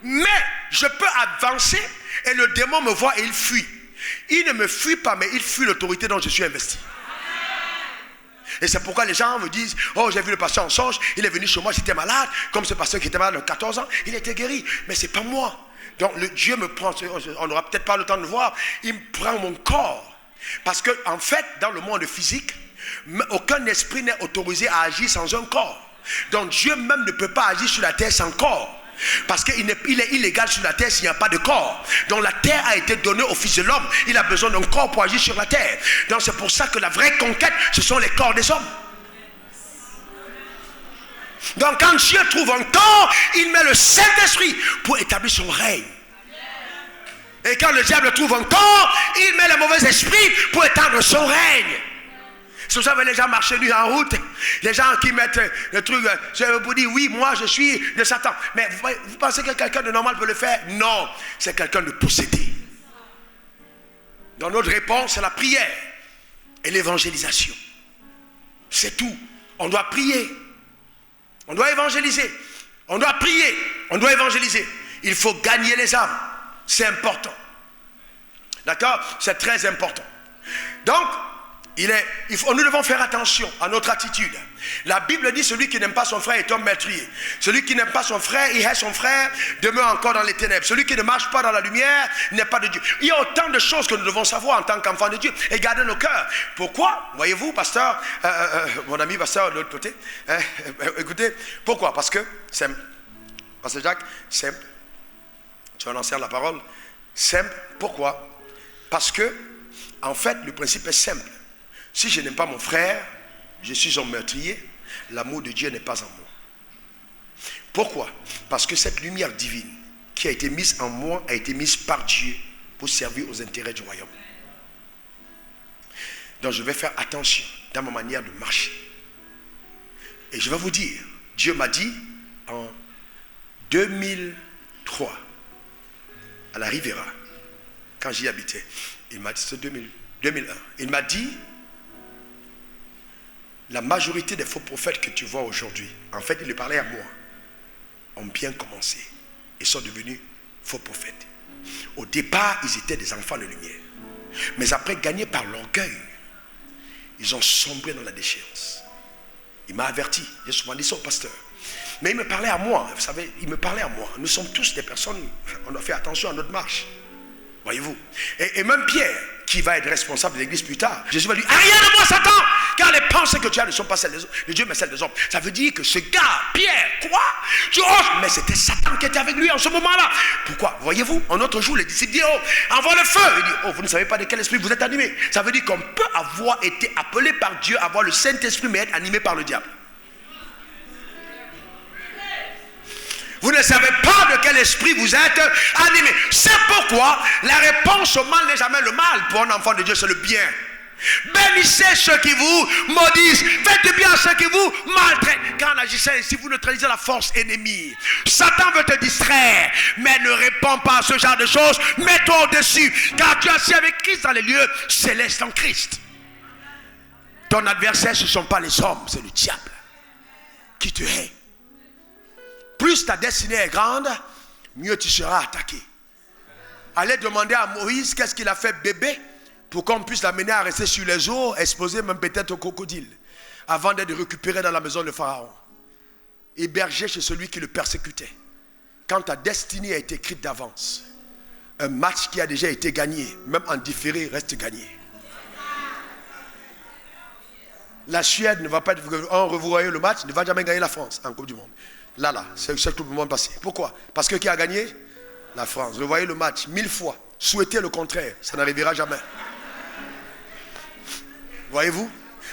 Mais je peux avancer et le démon me voit et il fuit. Il ne me fuit pas, mais il fuit l'autorité dont je suis investi. Et c'est pourquoi les gens me disent, oh, j'ai vu le pasteur en songe, il est venu chez moi, j'étais malade, comme ce pasteur qui était malade à 14 ans, il était guéri. Mais ce n'est pas moi. Donc Dieu me prend, on n'aura peut-être pas le temps de le voir, il me prend mon corps. Parce qu'en fait, dans le monde physique, aucun esprit n'est autorisé à agir sans un corps. Donc Dieu même ne peut pas agir sur la terre sans corps. Parce qu'il est illégal sur la terre s'il n'y a pas de corps. Donc la terre a été donnée au Fils de l'homme. Il a besoin d'un corps pour agir sur la terre. Donc c'est pour ça que la vraie conquête, ce sont les corps des hommes. Donc quand Dieu trouve un corps, il met le Saint-Esprit pour établir son règne. Et quand le diable trouve un corps, il met le mauvais esprit pour étendre son règne. C'est ça que les gens marchent nus en route. Les gens qui mettent le truc, je vous dis, oui, moi je suis de Satan. Mais vous pensez que quelqu'un de normal peut le faire? Non, c'est quelqu'un de possédé. Donc notre réponse, c'est la prière et l'évangélisation. C'est tout. On doit prier. On doit évangéliser. On doit prier. On doit évangéliser. Il faut gagner les âmes. C'est important. D'accord? C'est très important. Donc, nous devons faire attention à notre attitude. La Bible dit, celui qui n'aime pas son frère est un meurtrier. Celui qui n'aime pas son frère, il hait son frère, demeure encore dans les ténèbres. Celui qui ne marche pas dans la lumière n'est pas de Dieu. Il y a autant de choses que nous devons savoir en tant qu'enfants de Dieu et garder nos cœurs. Pourquoi? Voyez-vous, pasteur, mon ami pasteur de l'autre côté, écoutez, pourquoi? Parce que, pasteur Jacques, simple. Tu es un ancien de la parole. Simple. Pourquoi? Parce que, en fait, le principe est simple. Si je n'aime pas mon frère, je suis un meurtrier, l'amour de Dieu n'est pas en moi. Pourquoi? Parce que cette lumière divine qui a été mise en moi a été mise par Dieu pour servir aux intérêts du royaume. Donc je vais faire attention dans ma manière de marcher. Et je vais vous dire, Dieu m'a dit en 2003, à la Riviera, quand j'y habitais, il m'a dit, c'est 2001, il m'a dit, la majorité des faux prophètes que tu vois aujourd'hui, en fait, il parlait à moi, ont bien commencé et sont devenus faux prophètes. Au départ, ils étaient des enfants de lumière. Mais après, gagnés par l'orgueil, ils ont sombré dans la déchéance. Il m'a averti, j'ai souvent dit ça au pasteur. Mais il me parlait à moi, vous savez, il me parlait à moi. Nous sommes tous des personnes, on doit faire attention à notre marche. Voyez-vous. Et même Pierre, qui va être responsable de l'église plus tard, Jésus va lui dire, arrière de moi Satan, car les pensées que tu as ne sont pas celles de Dieu, mais celles des hommes. Ça veut dire que ce gars, Pierre, quoi? Tu oses? Mais c'était Satan qui était avec lui en ce moment-là. Pourquoi? Voyez-vous, un autre jour, les disciples disent, oh, envoie le feu. Il dit, oh, vous ne savez pas de quel esprit vous êtes animé. Ça veut dire qu'on peut avoir été appelé par Dieu, avoir le Saint-Esprit, mais être animé par le diable. Vous ne savez pas de quel esprit vous êtes animé. C'est pourquoi la réponse au mal n'est jamais le mal. Pour un enfant de Dieu, c'est le bien. Bénissez ceux qui vous maudissent. Faites du bien à ceux qui vous maltraitent. Quand on agissait ainsi, vous neutralisez la force ennemie. Satan veut te distraire, mais ne réponds pas à ce genre de choses. Mets-toi au-dessus, car tu es assis avec Christ dans les lieux célestes en Christ. Ton adversaire, ce ne sont pas les hommes, c'est le diable qui te hait. Plus ta destinée est grande, mieux tu seras attaqué. Allez demander à Moïse qu'est-ce qu'il a fait bébé pour qu'on puisse l'amener à rester sur les eaux, exposé même peut-être au crocodile, avant d'être récupéré dans la maison de Pharaon. Hébergé chez celui qui le persécutait. Quand ta destinée a été écrite d'avance, un match qui a déjà été gagné, même en différé, reste gagné. La Suède ne va pas, en revoyant le match, ne va jamais gagner la France en Coupe du Monde. Là, c'est ce que le monde passé. Pourquoi? Parce que qui a gagné? La France. Vous voyez le match 1000 fois. Souhaitez le contraire, ça n'arrivera jamais. Voyez-vous?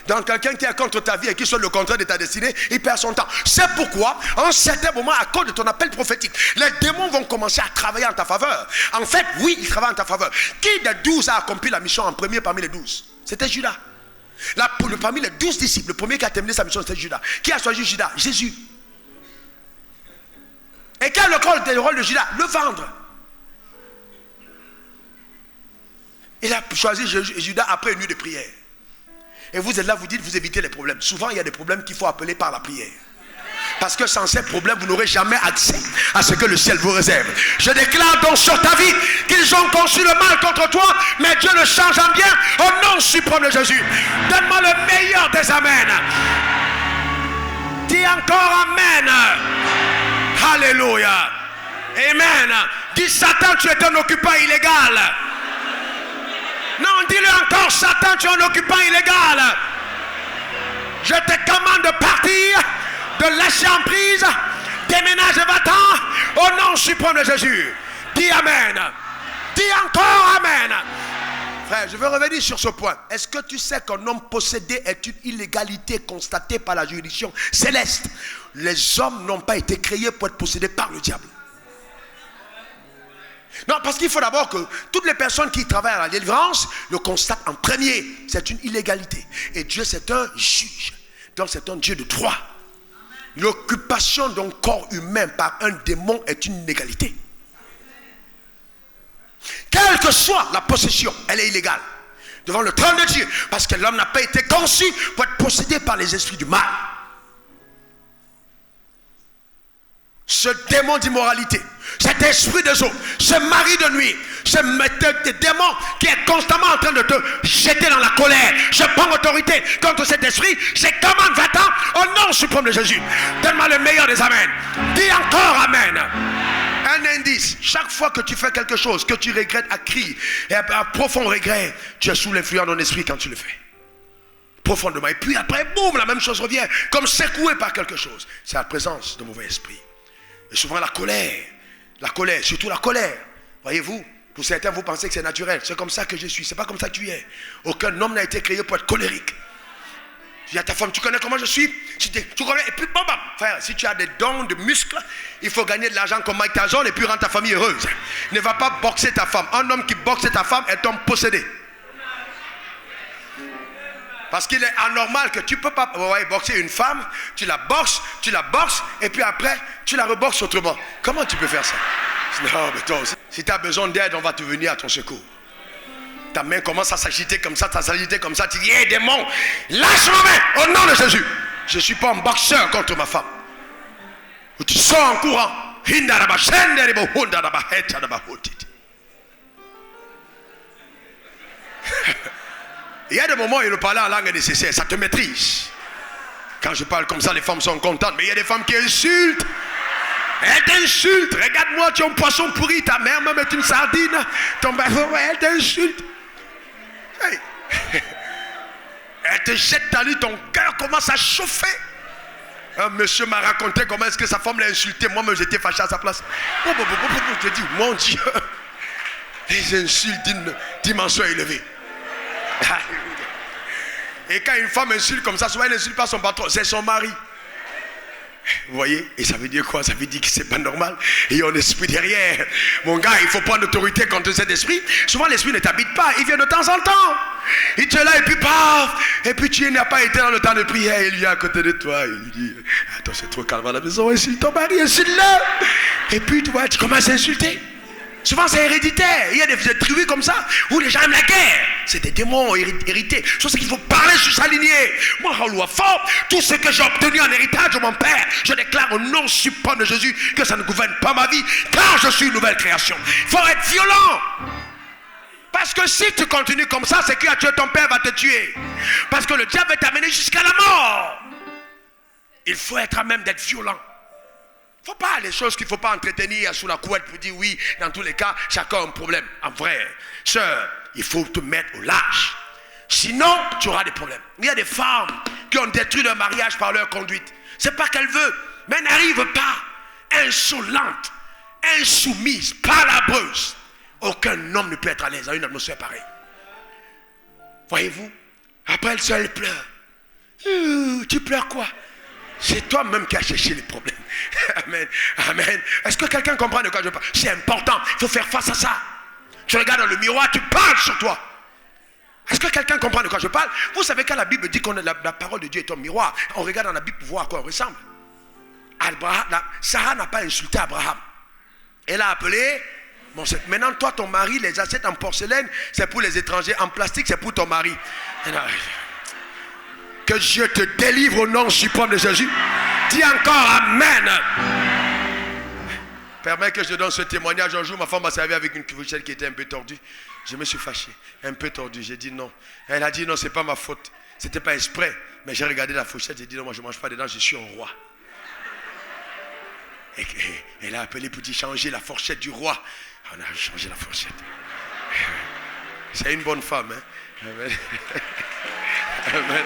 Donc quelqu'un qui est contre ta vie et qui souhaite le contraire de ta destinée, il perd son temps. C'est pourquoi, en un certain moment, à cause de ton appel prophétique, les démons vont commencer à travailler en ta faveur. En fait, oui, ils travaillent en ta faveur. Qui des 12 a accompli la mission en premier parmi les 12? C'était Judas. Parmi les 12 disciples, le premier qui a terminé sa mission, c'était Judas. Qui a choisi Judas? Jésus. Et quel est le rôle de Judas? Le vendre. Il a choisi Judas après une nuit de prière. Et vous êtes là, vous dites, vous évitez les problèmes. Souvent, il y a des problèmes qu'il faut appeler par la prière. Parce que sans ces problèmes, vous n'aurez jamais accès à ce que le ciel vous réserve. Je déclare donc sur ta vie qu'ils ont conçu le mal contre toi, mais Dieu le change en bien au nom suprême de Jésus. Donne-moi le meilleur des amens. Dis encore amen. Alléluia. Amen. Dis Satan, tu es un occupant illégal. Non, dis-le encore, Satan, tu es un occupant illégal. Je te commande de partir, de lâcher en prise, déménage et va-t'en, au nom suprême de Jésus. Dis amen. Dis encore amen. Frère, je veux revenir sur ce point. Est-ce que tu sais qu'un homme possédé est une illégalité constatée par la juridiction céleste? Les hommes n'ont pas été créés pour être possédés par le diable. Non, parce qu'il faut d'abord que toutes les personnes qui travaillent à la délivrance le constatent en premier. C'est une illégalité. Et Dieu, c'est un juge. Donc, c'est un Dieu de droit. L'occupation d'un corps humain par un démon est une illégalité. Quelle que soit la possession, elle est illégale. Devant le trône de Dieu. Parce que l'homme n'a pas été conçu pour être possédé par les esprits du mal. Ce démon d'immoralité, cet esprit des eaux, ce mari de nuit, ce démon qui est constamment en train de te jeter dans la colère. Je prends autorité contre cet esprit. Je commande, va-t'en au nom suprême de Jésus. Donne-moi le meilleur des amens. Dis encore amen. Un indice, chaque fois que tu fais quelque chose que tu regrettes à cri et à profond regret, tu es sous l'influence de ton esprit quand tu le fais. Profondément. Et puis après, boum, la même chose revient, comme secoué par quelque chose. C'est la présence de mauvais esprits. Et souvent la colère, surtout la colère. Voyez-vous, pour certains, vous pensez que c'est naturel. C'est comme ça que je suis, c'est pas comme ça que tu es. Aucun homme n'a été créé pour être colérique. Tu dis à ta femme, tu connais comment je suis? Tu connais, et puis bam, bam. Frère, si tu as des dons de muscles, il faut gagner de l'argent comme Mike Tyson et puis rendre ta famille heureuse. Ne va pas boxer ta femme. Un homme qui boxe ta femme est un homme possédé. Parce qu'il est anormal que tu ne peux pas boxer une femme, tu la boxes, et puis après, tu la reboxes autrement. Comment tu peux faire ça? Non, mais toi aussi. Si tu as besoin d'aide, on va te venir à ton secours. Ta main commence à s'agiter comme ça, tu dis, hé démon, lâche ma main, au nom de Jésus. Je ne suis pas un boxeur contre ma femme. Ou tu sors en courant. Il y a des moments où il parler en langue est nécessaire, ça te maîtrise. Quand je parle comme ça, les femmes sont contentes, mais il y a des femmes qui insultent. Elle t'insulte. Regarde-moi, tu es un poisson pourri, ta mère me met une sardine. Elle t'insulte. Hey. Elle te jette dans lui, ton cœur commence à chauffer. Un monsieur m'a raconté comment est-ce que sa femme l'a insulté. Moi-même, j'étais fâché à sa place. Je dis, mon Dieu, les insultes d'une dimension élevée. Et quand une femme insulte comme ça, souvent elle n'insulte pas son patron, c'est son mari. Vous voyez? Et ça veut dire quoi? Ça veut dire que c'est pas normal. Il y a un esprit derrière. Mon gars, il faut prendre l'autorité contre cet esprit. Souvent l'esprit ne t'habite pas, il vient de temps en temps. Il te là et puis paf. Et puis tu n'as pas été dans le temps de prière. Il vient à côté de toi. Il dit, attends, c'est trop calme à la maison. Insulte ton mari, insulte-le. Et puis tu vois, tu commences à insulter. Souvent c'est héréditaire. Il y a des tribus comme ça où les gens aiment la guerre. C'est des démons hérités. C'est ce qu'il faut parler sur sa lignée. Moi, fort, tout ce que j'ai obtenu en héritage de mon père, je déclare au nom suprême de Jésus que ça ne gouverne pas ma vie, car je suis une nouvelle création. Il faut être violent. Parce que si tu continues comme ça, c'est que ton père va te tuer. Parce que le diable va t'amener jusqu'à la mort. Il faut être à même d'être violent. Il ne faut pas les choses qu'il ne faut pas entretenir sous la couette pour dire oui, dans tous les cas, chacun a un problème. En vrai, sœur, il faut te mettre au large. Sinon, tu auras des problèmes. Il y a des femmes qui ont détruit leur mariage par leur conduite. Ce n'est pas qu'elle veut, mais elle n'arrive pas. Insolente, insoumise, palabreuse. Aucun homme ne peut être à l'aise dans une atmosphère pareille. Voyez-vous? Après, elle pleure. Tu pleures quoi? C'est toi-même qui as cherché les problèmes. Amen. Amen. Est-ce que quelqu'un comprend de quoi je parle? C'est important. Il faut faire face à ça. Tu regardes dans le miroir, tu parles sur toi. Est-ce que quelqu'un comprend de quoi je parle? Vous savez quand la Bible dit que la parole de Dieu est un miroir, on regarde dans la Bible pour voir à quoi on ressemble. Sarah n'a pas insulté Abraham. Elle a appelé. Maintenant, toi, ton mari, les assiettes en porcelaine, c'est pour les étrangers. En plastique, c'est pour ton mari. Que Dieu te délivre au nom suprême de Jésus. Dis encore Amen. Permets que je donne ce témoignage. Un jour, ma femme m'a servi avec une fourchette qui était un peu tordue. Je me suis fâché. Un peu tordue. J'ai dit non. Elle a dit non, c'est pas ma faute. C'était pas exprès. Mais j'ai regardé la fourchette. J'ai dit non, moi je mange pas dedans. Je suis un roi. Et elle a appelé pour dire changer la fourchette du roi. On a changé la fourchette. C'est une bonne femme. Hein? Amen. Amen.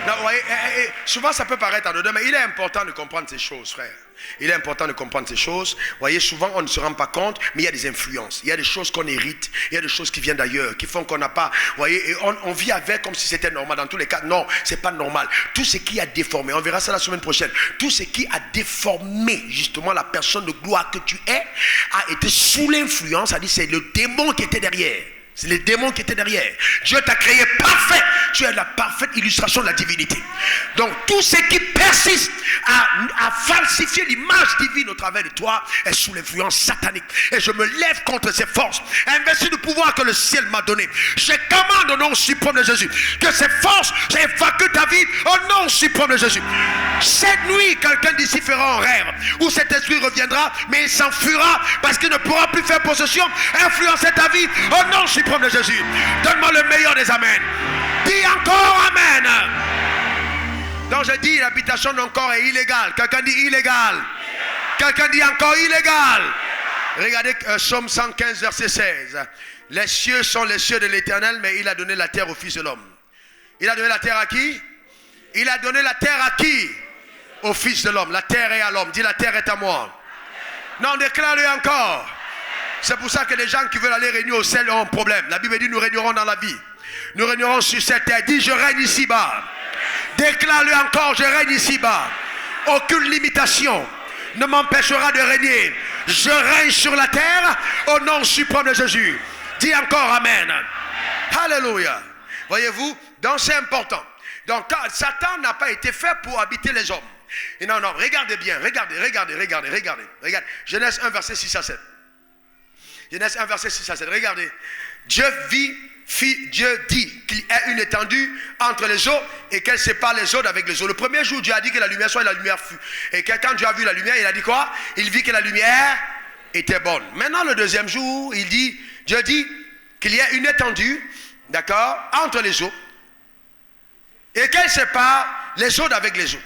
Non, voyez, souvent ça peut paraître anodin, mais il est important de comprendre ces choses, frère. Il est important de comprendre ces choses. Vous voyez, souvent on ne se rend pas compte, mais il y a des influences. Il y a des choses qu'on hérite, il y a des choses qui viennent d'ailleurs, qui font qu'on n'a pas. Vous voyez, et on vit avec comme si c'était normal. Dans tous les cas, non, c'est pas normal. Tout ce qui a déformé, on verra ça la semaine prochaine. Tout ce qui a déformé justement la personne de gloire que tu es, a été sous l'influence, c'est-à-dire c'est le démon qui était derrière. C'est les démons qui étaient derrière. Dieu t'a créé parfait. Tu es la parfaite illustration de la divinité. Donc tout ce qui persiste à falsifier l'image divine au travers de toi est sous l'influence satanique. Et je me lève contre ces forces. Investi du pouvoir que le ciel m'a donné. Je commande au nom suprême de Jésus que ces forces évacuent ta vie au nom suprême de Jésus. Cette nuit, quelqu'un d'ici fera un rêve où cet esprit reviendra, mais il s'enfuira parce qu'il ne pourra plus faire possession, influencer ta vie au nom suprême de Jésus. Donne-moi le meilleur des amens. Dis encore amen. Donc je dis l'habitation d'un corps est illégale. Quelqu'un dit illégal. Quelqu'un dit encore illégal. Regardez Psaume 115 verset 16. Les cieux sont les cieux de l'Éternel, mais il a donné la terre au Fils de l'homme. Il a donné la terre à qui? Il a donné la terre à qui? Au Fils de l'homme. La terre est à l'homme. Dis la terre est à moi. Non, déclare-le encore. C'est pour ça que les gens qui veulent aller régner au ciel ont un problème. La Bible dit nous régnerons dans la vie. Nous régnerons sur cette terre. Dis je règne ici-bas. Déclare-le encore, je règne ici-bas. Aucune limitation ne m'empêchera de régner. Je règne sur la terre au nom suprême de Jésus. Dis encore amen. Alléluia. Voyez-vous, donc c'est important. Donc Satan n'a pas été fait pour habiter les hommes. Et non, regardez bien, regardez. Genèse 1 verset 6 à 7. Genèse 1 verset 6 à 7. Regardez. Dieu dit qu'il y a une étendue entre les eaux et qu'elle sépare les eaux d'avec les eaux. Le premier jour, Dieu a dit que la lumière soit et la lumière fut. Et quand Dieu a vu la lumière, il a dit quoi? Il vit que la lumière était bonne. Maintenant, le deuxième jour, Dieu dit qu'il y a une étendue, d'accord, entre les eaux et qu'elle sépare les eaux d'avec les eaux.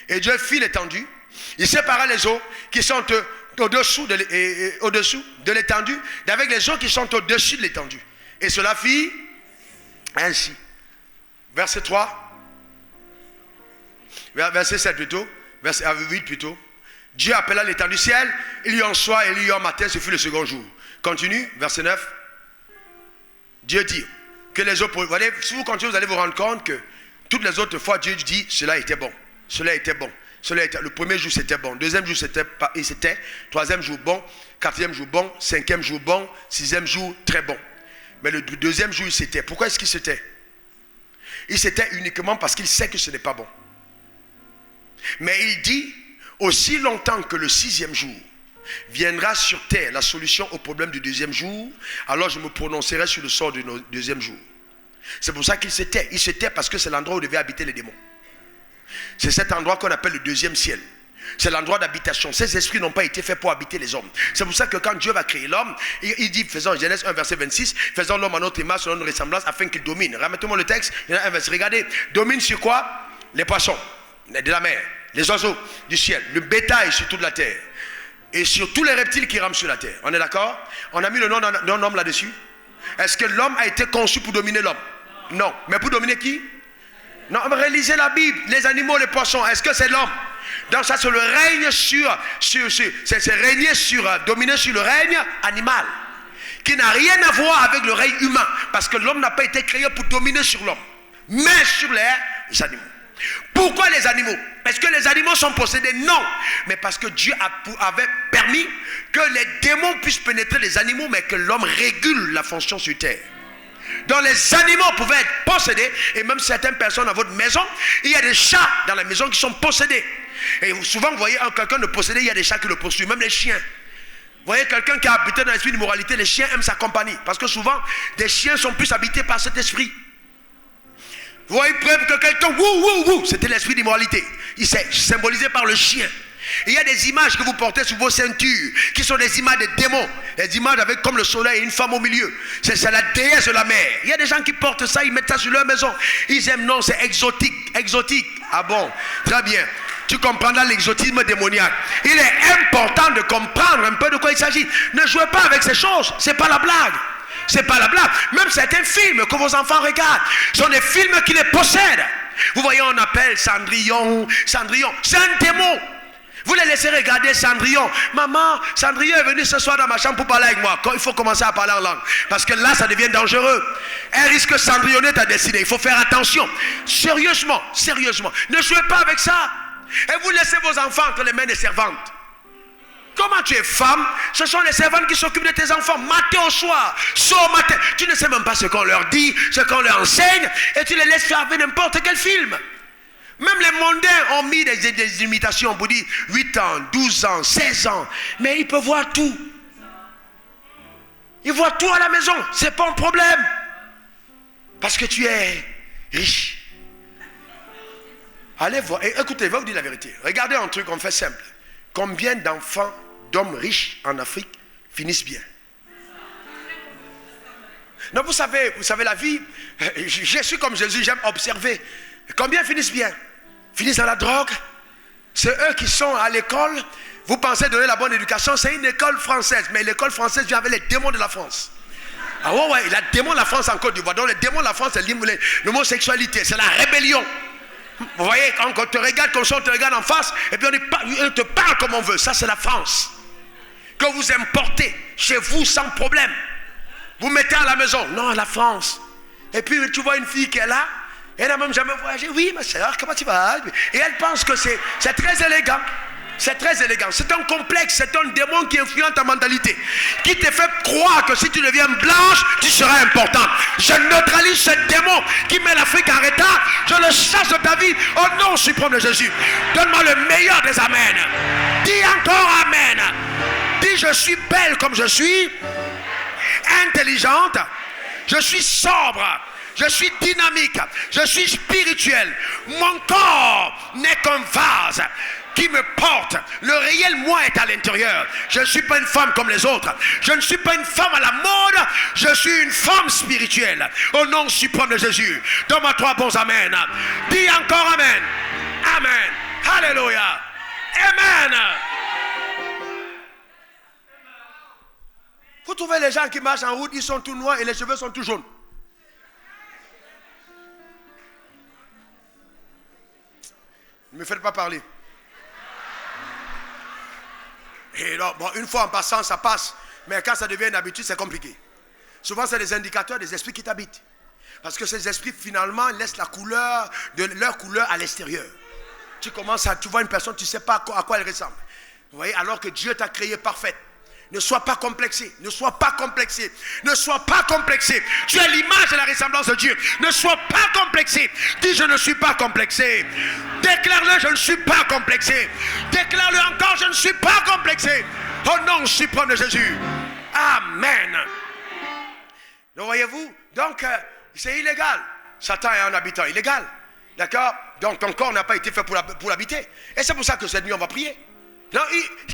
Et Dieu fit l'étendue. Il sépara les eaux qui sont au-dessous de l'étendue d'avec les eaux qui sont au-dessus de l'étendue. Et cela fit ainsi. Verset 3. Verset 7 plutôt. Verset 8 plutôt. Dieu appela l'étendue ciel. Il y eut en soir et il y eut en matin. Ce fut le second jour. Continue. Verset 9. Dieu dit que les eaux... Si vous continuez, vous allez vous rendre compte que toutes les autres fois, Dieu dit cela était bon. Cela était bon. Le premier jour c'était bon, deuxième jour c'était, troisième jour bon, quatrième jour bon, cinquième jour bon, sixième jour très bon. Mais le deuxième jour il s'était. Pourquoi est-ce qu'il s'était? Il s'était uniquement parce qu'il sait que ce n'est pas bon. Mais il dit, aussi longtemps que le sixième jour viendra sur terre la solution au problème du deuxième jour, alors je me prononcerai sur le sort du deuxième jour. C'est pour ça qu'il s'était. Il s'était parce que c'est l'endroit où devaient habiter les démons. C'est cet endroit qu'on appelle le deuxième ciel. C'est l'endroit d'habitation. Ces esprits n'ont pas été faits pour habiter les hommes. C'est pour ça que quand Dieu va créer l'homme, il dit, faisons Genèse 1 verset 26, faisons l'homme à notre image, selon notre ressemblance, afin qu'il domine. Remettez-moi le texte, il y en a un verset. Regardez, domine sur quoi? Les poissons de la mer, les oiseaux du ciel, le bétail sur toute la terre, et sur tous les reptiles qui rament sur la terre. On est d'accord? On a mis le nom d'un homme là-dessus. Est-ce que l'homme a été conçu pour dominer l'homme? Non. Mais pour dominer qui? Non, relisez la Bible, les animaux, les poissons, est-ce que c'est l'homme? Donc ça c'est le règne c'est régner dominer sur le règne animal, qui n'a rien à voir avec le règne humain, parce que l'homme n'a pas été créé pour dominer sur l'homme, mais sur les animaux. Pourquoi les animaux? Est-ce que les animaux sont possédés? Non, mais parce que Dieu avait permis que les démons puissent pénétrer les animaux, mais que l'homme régule la fonction sur terre. Donc les animaux pouvaient être possédés. Et même certaines personnes dans votre maison, il y a des chats dans la maison qui sont possédés. Et souvent vous voyez quelqu'un de possédé, il y a des chats qui le poursuivent, même les chiens. Vous voyez quelqu'un qui a habité dans l'esprit d'immoralité, les chiens aiment sa compagnie. Parce que souvent, des chiens sont plus habités par cet esprit. Vous voyez, preuve que quelqu'un, c'était l'esprit d'immoralité. Il s'est symbolisé par le chien. Il y a des images que vous portez sur vos ceintures qui sont des images de démons. Des images avec comme le soleil et une femme au milieu. C'est la déesse de la mer. Il y a des gens qui portent ça, ils mettent ça sur leur maison. Ils aiment, non, c'est exotique. Exotique. Ah bon, très bien. Tu comprendras l'exotisme démoniaque. Il est important de comprendre un peu de quoi il s'agit. Ne jouez pas avec ces choses. C'est pas la blague. C'est pas la blague. Même certains films que vos enfants regardent sont des films qui les possèdent. Vous voyez, on appelle Cendrillon. Cendrillon, c'est un démon. Vous les laissez regarder Cendrillon. Maman, Cendrillon est venu ce soir dans ma chambre pour parler avec moi. Il faut commencer à parler en langue. Parce que là, ça devient dangereux. Elle risque de Cendrillonner ta destinée. Il faut faire attention. Sérieusement, sérieusement. Ne jouez pas avec ça. Et vous laissez vos enfants entre les mains des servantes. Comment tu es femme? Ce sont les servantes qui s'occupent de tes enfants. Matin au soir, soir au matin. Tu ne sais même pas ce qu'on leur dit, ce qu'on leur enseigne. Et tu les laisses faire avec n'importe quel film. Même les mondains ont mis des imitations pour dire 8 ans, 12 ans, 16 ans. Mais ils peuvent voir tout. Ils voient tout à la maison. C'est pas un problème. Parce que tu es riche. Allez voir. Et écoutez, je vais vous dire la vérité. Regardez un truc, on fait simple. Combien d'enfants, d'hommes riches en Afrique finissent bien? Non, vous savez la vie. Je suis comme Jésus, j'aime observer. Combien finissent bien? Finissent dans la drogue. C'est eux qui sont à l'école. Vous pensez donner la bonne éducation. C'est une école française. Mais l'école française vient avec les démons de la France. Ah ouais, il y a les démons de la France en Côte d'Ivoire. Donc les démons de la France, c'est l'homosexualité. C'est la rébellion. Vous voyez, quand on te regarde comme ça, on te regarde en face. Et puis on te parle comme on veut. Ça, c'est la France. Que vous importez chez vous sans problème. Vous mettez à la maison. Non, la France. Et puis tu vois une fille qui est là. Elle n'a même jamais voyagé. Oui, ma soeur, comment tu vas? Et elle pense que c'est très élégant. C'est très élégant. C'est un complexe, c'est un démon qui influence ta mentalité. Qui te fait croire que si tu deviens blanche, tu seras important. Je neutralise ce démon qui met l'Afrique en retard. Je le chasse de ta vie au nom suprême de Jésus. Donne-moi le meilleur des amens. Dis encore amen. Dis je suis belle comme je suis. Intelligente. Je suis sobre. Je suis dynamique, je suis spirituel. Mon corps n'est qu'un vase qui me porte. Le réel moi est à l'intérieur. Je ne suis pas une femme comme les autres. Je ne suis pas une femme à la mode. Je suis une femme spirituelle. Au nom suprême de Jésus. Donne-moi 3 bons amen. Dis encore amen. Amen. Alléluia. Amen. Vous trouvez les gens qui marchent en route, ils sont tout noirs et les cheveux sont tout jaunes. Ne me faites pas parler. Et donc, bon, une fois en passant, ça passe. Mais quand ça devient une habitude, c'est compliqué. Souvent, c'est des indicateurs des esprits qui t'habitent. Parce que ces esprits, finalement, laissent leur couleur à l'extérieur. Tu vois une personne, tu ne sais pas à quoi elle ressemble. Vous voyez, alors que Dieu t'a créé parfaite. Ne sois pas complexé. Ne sois pas complexé. Ne sois pas complexé. Tu as l'image et la ressemblance de Dieu. Ne sois pas complexé. Dis je ne suis pas complexé. Déclare-le, je ne suis pas complexé. Déclare-le encore, je ne suis pas complexé. Au nom suprême de Jésus. Amen. Donc voyez-vous, donc c'est illégal. Satan est un habitant illégal. D'accord? Donc ton corps n'a pas été fait pour l'habiter. Et c'est pour ça que cette nuit on va prier. Non,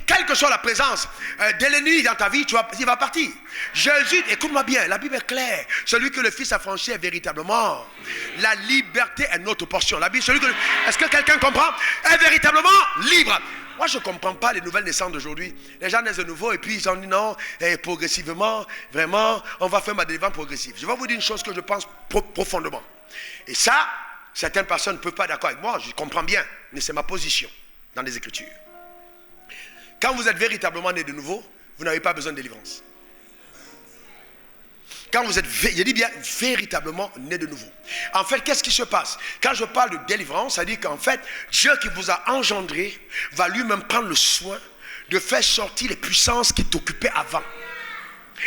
quelle que soit la présence de l'ennemi dans ta vie, il va partir. Jésus, écoute-moi bien, la Bible est claire. Celui que le Fils a franchi est véritablement. La liberté est notre portion. La Bible, est-ce que quelqu'un comprend? Est véritablement libre. Moi, je ne comprends pas les nouvelles naissances d'aujourd'hui. Les gens naissent de nouveau et puis ils ont dit non, progressivement, vraiment, on va faire ma délivrance progressive. Je vais vous dire une chose que je pense profondément. Et ça, certaines personnes ne peuvent pas être d'accord avec moi, je comprends bien, mais c'est ma position dans les Écritures. Quand vous êtes véritablement né de nouveau, vous n'avez pas besoin de délivrance. Quand vous êtes, je dis bien, véritablement né de nouveau. En fait, qu'est-ce qui se passe? Quand je parle de délivrance, ça dit qu'en fait, Dieu qui vous a engendré va lui-même prendre le soin de faire sortir les puissances qui t'occupaient avant.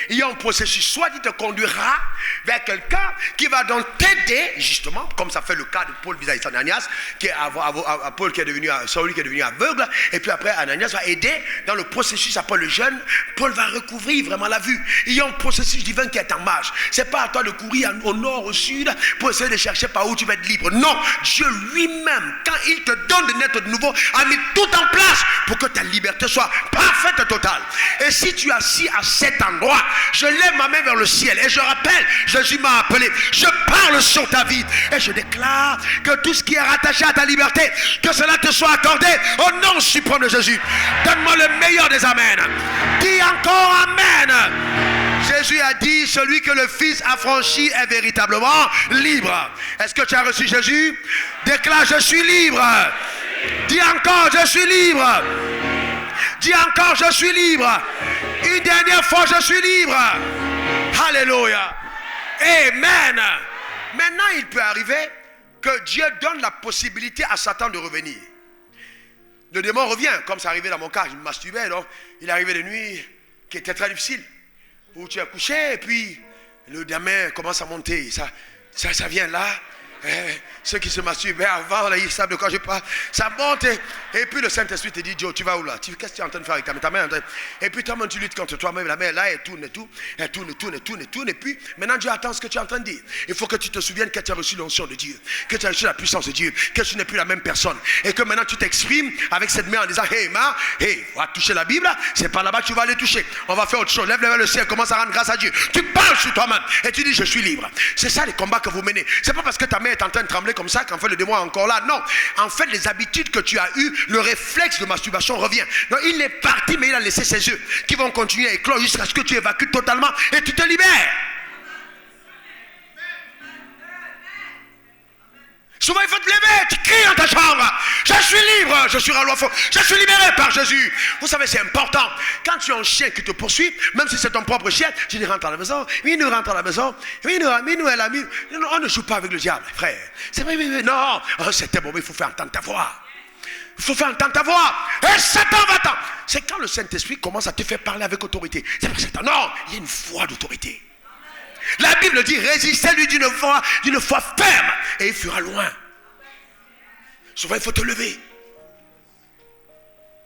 Il y a un processus, soit il te conduira vers quelqu'un qui va donc t'aider, justement, comme ça fait le cas de Paul vis-à-vis d'Ananias, Paul qui est devenu, Saül qui est devenu aveugle, et puis après Ananias va aider dans le processus, après le jeûne, Paul va recouvrir vraiment la vue. Il y a un processus divin qui est en marche. C'est pas à toi de courir au nord, au sud, pour essayer de chercher par où tu vas être libre. Non, Dieu lui-même, quand il te donne de naître de nouveau, a mis tout en place pour que ta liberté soit parfaite et totale. Et si tu es assis à cet endroit, je lève ma main vers le ciel et je rappelle, Jésus m'a appelé, je parle sur ta vie et je déclare que tout ce qui est rattaché à ta liberté, que cela te soit accordé au nom suprême de Jésus. Donne-moi le meilleur des amens. Dis encore amen. Jésus a dit, celui que le Fils a franchi est véritablement libre. Est-ce que tu as reçu Jésus? Déclare, je suis libre. Dis encore, je suis libre. Dis encore, je suis libre. Une dernière fois, je suis libre. Alléluia. Amen. Maintenant, il peut arriver que Dieu donne la possibilité à Satan de revenir. Le démon revient, comme ça arrivait dans mon cas. Je me masturbais, donc il arrivait des nuits qui étaient très difficiles, où tu es couché et puis le démon commence à monter. Ça vient là. Ceux qui se masturbaient avant, là, ils savent de quoi je parle. Ça monte et puis le Saint-Esprit te dit, Joe, tu vas où là? Qu'est-ce que tu es en train de faire avec ta main? Et puis toi-même tu luttes contre toi-même. La main là, elle tourne et tout. Elle tourne. Et puis maintenant Dieu attend ce que tu es en train de dire. Il faut que tu te souviennes que tu as reçu l'onction de Dieu, que tu as reçu la puissance de Dieu, que tu n'es plus la même personne. Et que maintenant tu t'exprimes avec cette main en disant, on va toucher la Bible. C'est pas là-bas que tu vas aller toucher. On va faire autre chose. Lève-le vers le ciel, commence à rendre grâce à Dieu. Tu parles sur toi-même et tu dis, je suis libre. C'est ça les combats que vous menez. C'est pas parce que ta main est en train de trembler comme ça qu'en fait le démon est encore là. Non, en fait les habitudes que tu as eues, le réflexe de masturbation revient. Donc il est parti, mais il a laissé ses œufs qui vont continuer à éclore jusqu'à ce que tu évacues totalement et tu te libères. Souvent il faut te lever, tu cries dans ta chambre, je suis libre, je suis roi, je suis libéré par Jésus. Vous savez, c'est important. Quand tu as un chien qui te poursuit, même si c'est ton propre chien, tu dis rentre à la maison, oui nous rentre à la maison, oui nous elle a mis. Non, on ne joue pas avec le diable, frère. C'est vrai, non, c'était bon, mais il faut faire entendre ta voix. Il faut faire entendre ta voix. Et Satan va-t'en. C'est quand le Saint-Esprit commence à te faire parler avec autorité. C'est pas Satan, non, il y a une voix d'autorité. La Bible dit, résistez-lui d'une foi ferme et il fera loin. Souvent il faut te lever.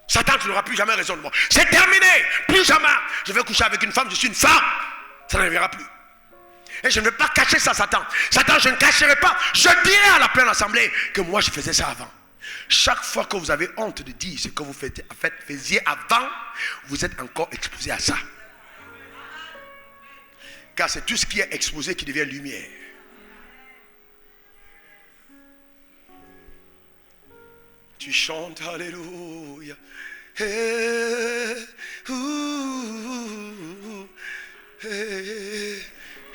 Satan, tu n'auras plus jamais raison de moi. C'est terminé, plus jamais. Je vais coucher avec une femme, je suis une femme. Ça n'arrivera plus. Et je ne vais pas cacher ça, Satan. Satan, je ne cacherai pas. Je dirai à la pleine assemblée que moi je faisais ça avant. Chaque fois que vous avez honte de dire ce que vous faisiez avant, vous êtes encore exposé à ça. Car c'est tout ce qui est exposé qui devient lumière. Tu chantes Alléluia.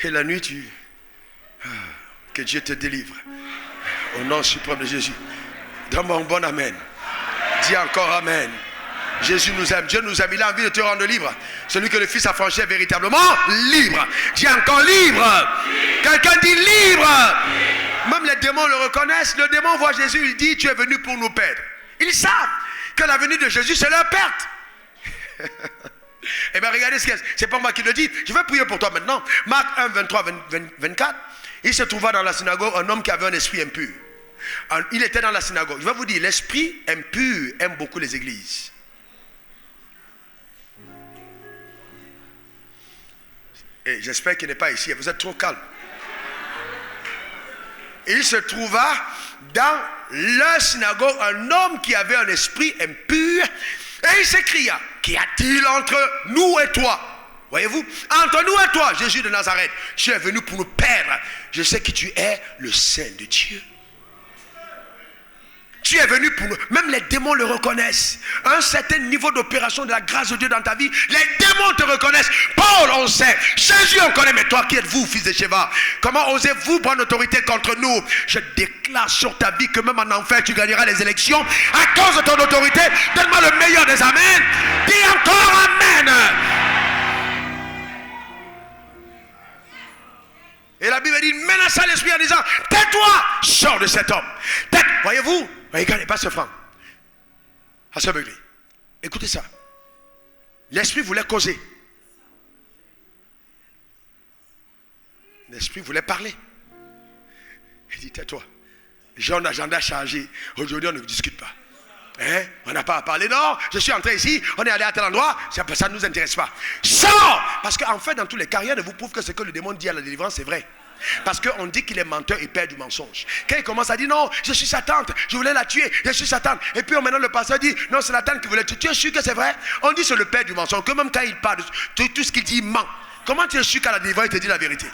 Et la nuit que Dieu te délivre. Au nom suprême de Jésus. Donne-moi un bon amen. Dis encore amen. Jésus nous aime, Dieu nous aime, il a envie de te rendre libre. Celui que le Fils a franchi est véritablement libre. Dis encore libre. Quelqu'un dit libre. Même les démons le reconnaissent. Le démon voit Jésus, il dit, tu es venu pour nous perdre. Ils savent que la venue de Jésus, c'est leur perte. Eh bien, regardez ce qu'il y a. C'est pas moi qui le dis. Je vais prier pour toi maintenant. Marc 1, 23, 24. Il se trouva dans la synagogue un homme qui avait un esprit impur. Il était dans la synagogue. Je vais vous dire, l'esprit impur aime beaucoup les églises. Et j'espère qu'il n'est pas ici. Vous êtes trop calme. Il se trouva dans la synagogue un homme qui avait un esprit impur. Et il s'écria, qu'y a-t-il entre nous et toi? Voyez-vous, entre nous et toi, Jésus de Nazareth, tu es venu pour nous perdre. Je sais que tu es le Saint de Dieu. Tu es venu pour nous. Même les démons le reconnaissent. Un certain niveau d'opération de la grâce de Dieu dans ta vie, les démons te reconnaissent. Paul, on sait. Jésus, on connaît. Mais toi, qui êtes-vous, fils de Sheva? Comment osez-vous prendre autorité contre nous? Je déclare sur ta vie que même en enfer, tu gagneras les élections à cause de ton autorité. Donne-moi le meilleur des amens. Dis encore amen. Et la Bible dit, menaça l'esprit en disant, tais-toi, sors de cet homme. Voyez-vous, regardez, pas ce franc. À ce beugler. Écoutez ça. L'esprit voulait causer. L'esprit voulait parler. Il dit, tais-toi. J'ai un agenda chargé. Aujourd'hui, on ne discute pas. Hein? On n'a pas à parler. Non, je suis entré ici, on est allé à tel endroit, ça ne nous intéresse pas. Sors! Parce qu'en fait, dans tous les cas, rien ne vous prouve que ce que le démon dit à la délivrance, c'est vrai. Parce qu'on dit qu'il est menteur et père du mensonge. Quand il commence à dire non, je suis sa tante, je voulais la tuer, je suis sa tante. Et puis maintenant le pasteur dit non, c'est la tante qui voulait tuer. Tu es sûr que c'est vrai? On dit c'est le père du mensonge. Que même quand il parle de tout ce qu'il dit, il ment. Comment tu es sûr qu'à la délivrance, il te dit la vérité?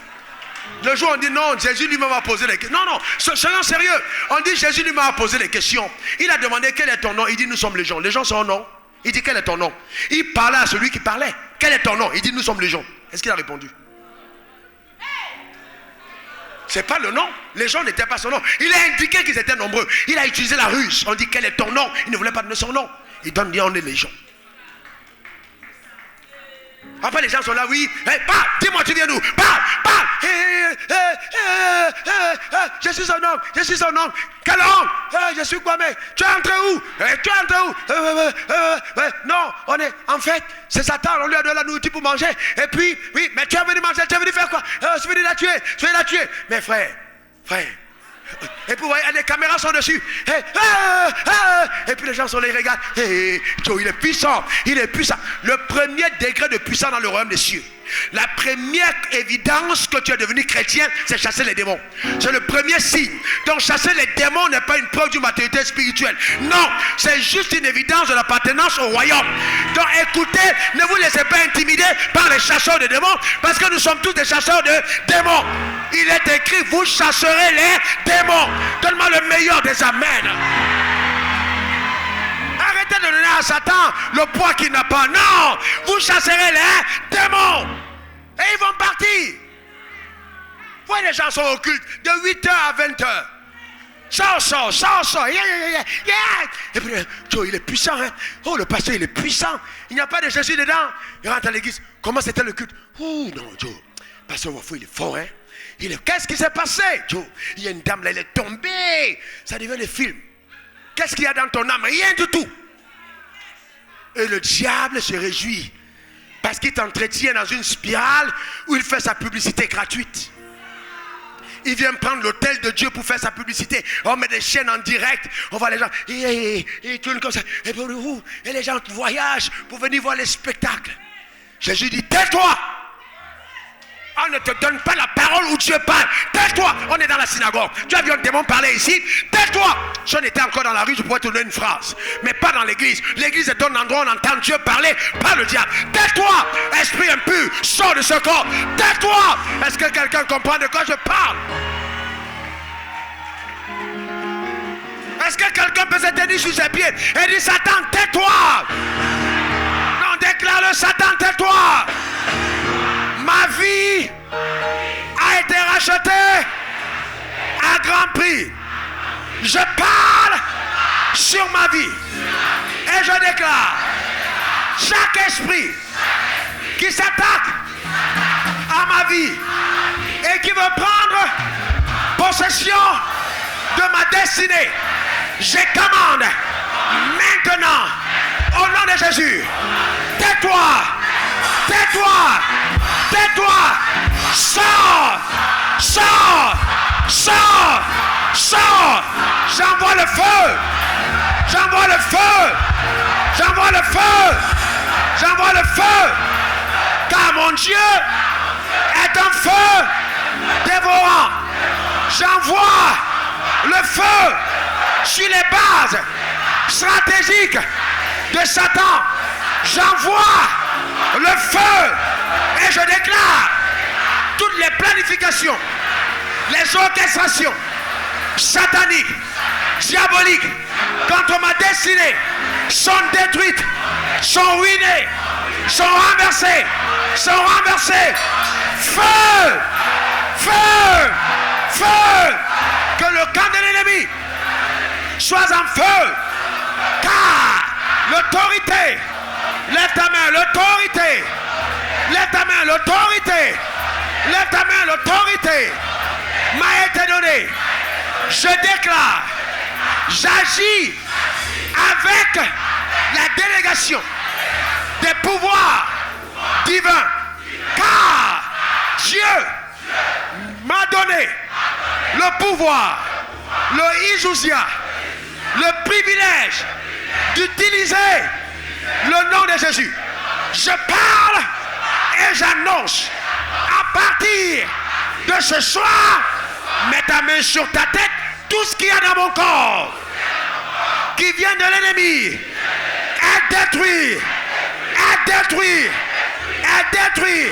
Le jour on dit non, Jésus lui-même a posé les questions. Non, soyons sérieux. On dit Jésus lui-même a posé les questions. Il a demandé quel est ton nom. Il dit nous sommes légion. Les gens sont un nom. Il dit quel est ton nom? Il parlait à celui qui parlait. Quel est ton nom? Il dit nous sommes légion. Est-ce qu'il a répondu? C'est pas le nom. Les gens n'étaient pas son nom. Il a indiqué qu'ils étaient nombreux. Il a utilisé la ruse. On dit quel est ton nom? Il ne voulait pas donner son nom. Il donne bien on est légion. Après les gens sont là, oui. Hey, parle, dis-moi tu viens d'où? Parle. Je suis son homme, je suis son homme. Quel homme? Je suis quoi, mais tu es entré où? Tu es entré où? Non, on est, en fait, c'est Satan, on lui a donné la nourriture pour manger. Et puis, oui, mais tu es venu manger, tu es venu faire quoi? Je suis venu la tuer, Mais frère. Et puis, vous voyez, les caméras sont dessus. Et puis, les gens sont là, ils regardent. Joe, il est puissant. Le premier degré de puissance dans le royaume des cieux. La première évidence que tu es devenu chrétien, c'est chasser les démons. C'est le premier signe. Donc, chasser les démons n'est pas une preuve d'une maturité spirituelle. Non, c'est juste une évidence de l'appartenance au royaume. Donc, écoutez, ne vous laissez pas intimider par les chasseurs de démons, parce que nous sommes tous des chasseurs de démons. Il est écrit, vous chasserez les démons. Donne-moi le meilleur des amens. Arrêtez de donner à Satan le poids qu'il n'a pas. Non, vous chasserez les démons. Et ils vont partir. Vous voyez, les gens sont occultes de 8h à 20h. Sors. Et puis, Joe, il est puissant. Hein? Oh, le pasteur, il est puissant. Il n'y a pas de Jésus dedans. Il rentre à l'église. Comment c'était le culte? Oh, non, Joe. Pasteur Wafou, il est fort, hein? Qu'est-ce qui s'est passé, Joe? Il y a une dame là, elle est tombée. Ça devient des films. Qu'est-ce qu'il y a dans ton âme? Rien du tout. Et le diable se réjouit parce qu'il t'entretient dans une spirale où il fait sa publicité gratuite. Il vient prendre l'hôtel de Dieu pour faire sa publicité. On met des chaînes en direct. On voit les gens. Ils tournent comme ça. Et les gens voyagent pour venir voir les spectacles. Jésus dit, tais-toi. On ne te donne pas la parole où Dieu parle. Tais-toi. On est dans la synagogue. Tu as vu un démon parler ici. Tais-toi. Si on était encore dans la rue, je pourrais te donner une phrase. Mais pas dans l'église. L'église est un endroit où on entend Dieu parler, pas le diable. Tais-toi. Esprit impur, sors de ce corps. Tais-toi. Est-ce que quelqu'un comprend de quoi je parle? Est-ce que quelqu'un peut se tenir sur ses pieds et dire, Satan, tais-toi. Non, déclare-le, Satan, tais-toi. Ma vie a été rachetée à grand prix. Je parle sur ma vie et je déclare chaque esprit qui s'attaque à ma vie et qui veut prendre possession de ma destinée, je commande maintenant au nom de Jésus, tais-toi, sors, j'envoie le feu, car mon Dieu est un feu dévorant. J'envoie le feu sur les bases stratégiques de Satan. J'envoie le feu et je déclare toutes les planifications, les orchestrations sataniques, diaboliques contre ma destinée sont détruites, sont ruinées, sont renversées. Feu, que le camp de l'ennemi soit en feu, car l'autorité, lève ta main, l'autorité m'a été donnée. Je déclare, j'agis avec la délégation des pouvoirs divins, car Dieu m'a donné le pouvoir, le Ijousia, le privilège d'utiliser le nom de Jésus. Je parle et j'annonce à partir de ce soir, mets ta main sur ta tête, tout ce qu'il y a dans mon corps qui vient de l'ennemi est détruit, est détruit, est détruit.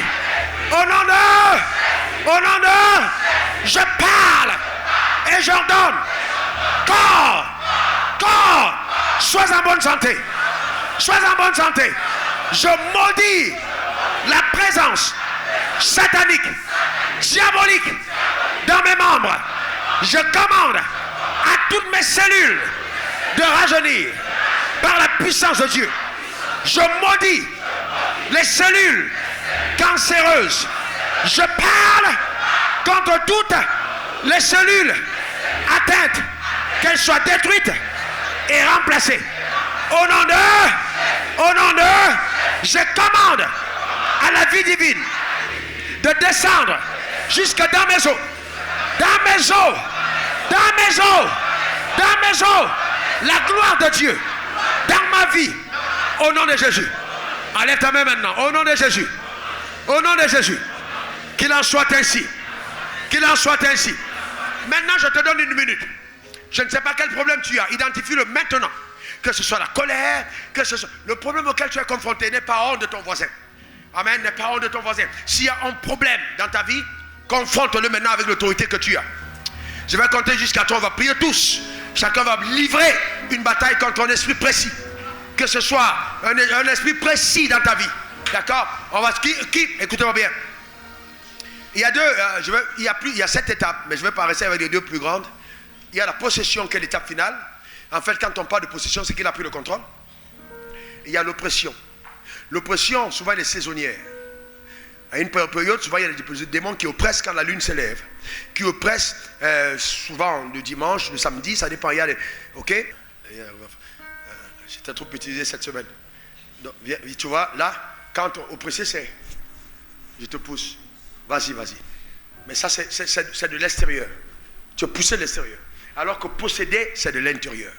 Au nom de, je parle et j'ordonne, corps, sois en bonne santé, sois en bonne santé. Je maudis la présence satanique, diabolique dans mes membres. Je commande à toutes mes cellules de rajeunir par la puissance de Dieu. Je maudis les cellules cancéreuses. Je parle contre toutes les cellules atteintes, qu'elles soient détruites et remplacées. Au nom de, je commande à la vie divine de descendre jusque dans mes os, la gloire de Dieu dans ma vie, au nom de Jésus. Enlève ta main maintenant, au nom de Jésus, au nom de Jésus. Qu'il en soit ainsi, qu'il en soit ainsi. Maintenant je te donne 1 minute. Je ne sais pas quel problème tu as, identifie-le maintenant. Que ce soit la colère, que ce soit le problème auquel tu es confronté n'est pas honte de ton voisin. Amen, n'est pas honte de ton voisin. S'il y a un problème dans ta vie, confronte-le maintenant avec l'autorité que tu as. Je vais compter jusqu'à 3, on va prier tous. Chacun va livrer une bataille contre un esprit précis. Que ce soit un esprit précis dans ta vie. D'accord? On va écoutez-moi bien. Il y a il y a 7 étapes, mais je vais pas rester avec les 2 plus grandes. Il y a la possession qui est l'étape finale. En fait, quand on parle de possession, c'est qu'il a pris le contrôle. Il y a l'oppression. L'oppression, souvent, elle est saisonnière. À une période, souvent, il y a des démons qui oppressent quand la lune s'élève. Qui oppressent souvent le dimanche, le samedi, ça dépend. Il y a ok? J'étais trop utilisé cette semaine. Donc, tu vois, là, quand oppressé, c'est... Je te pousse. Vas-y. Mais ça, c'est de l'extérieur. Tu es poussé de l'extérieur. Alors que posséder, c'est de l'intérieur.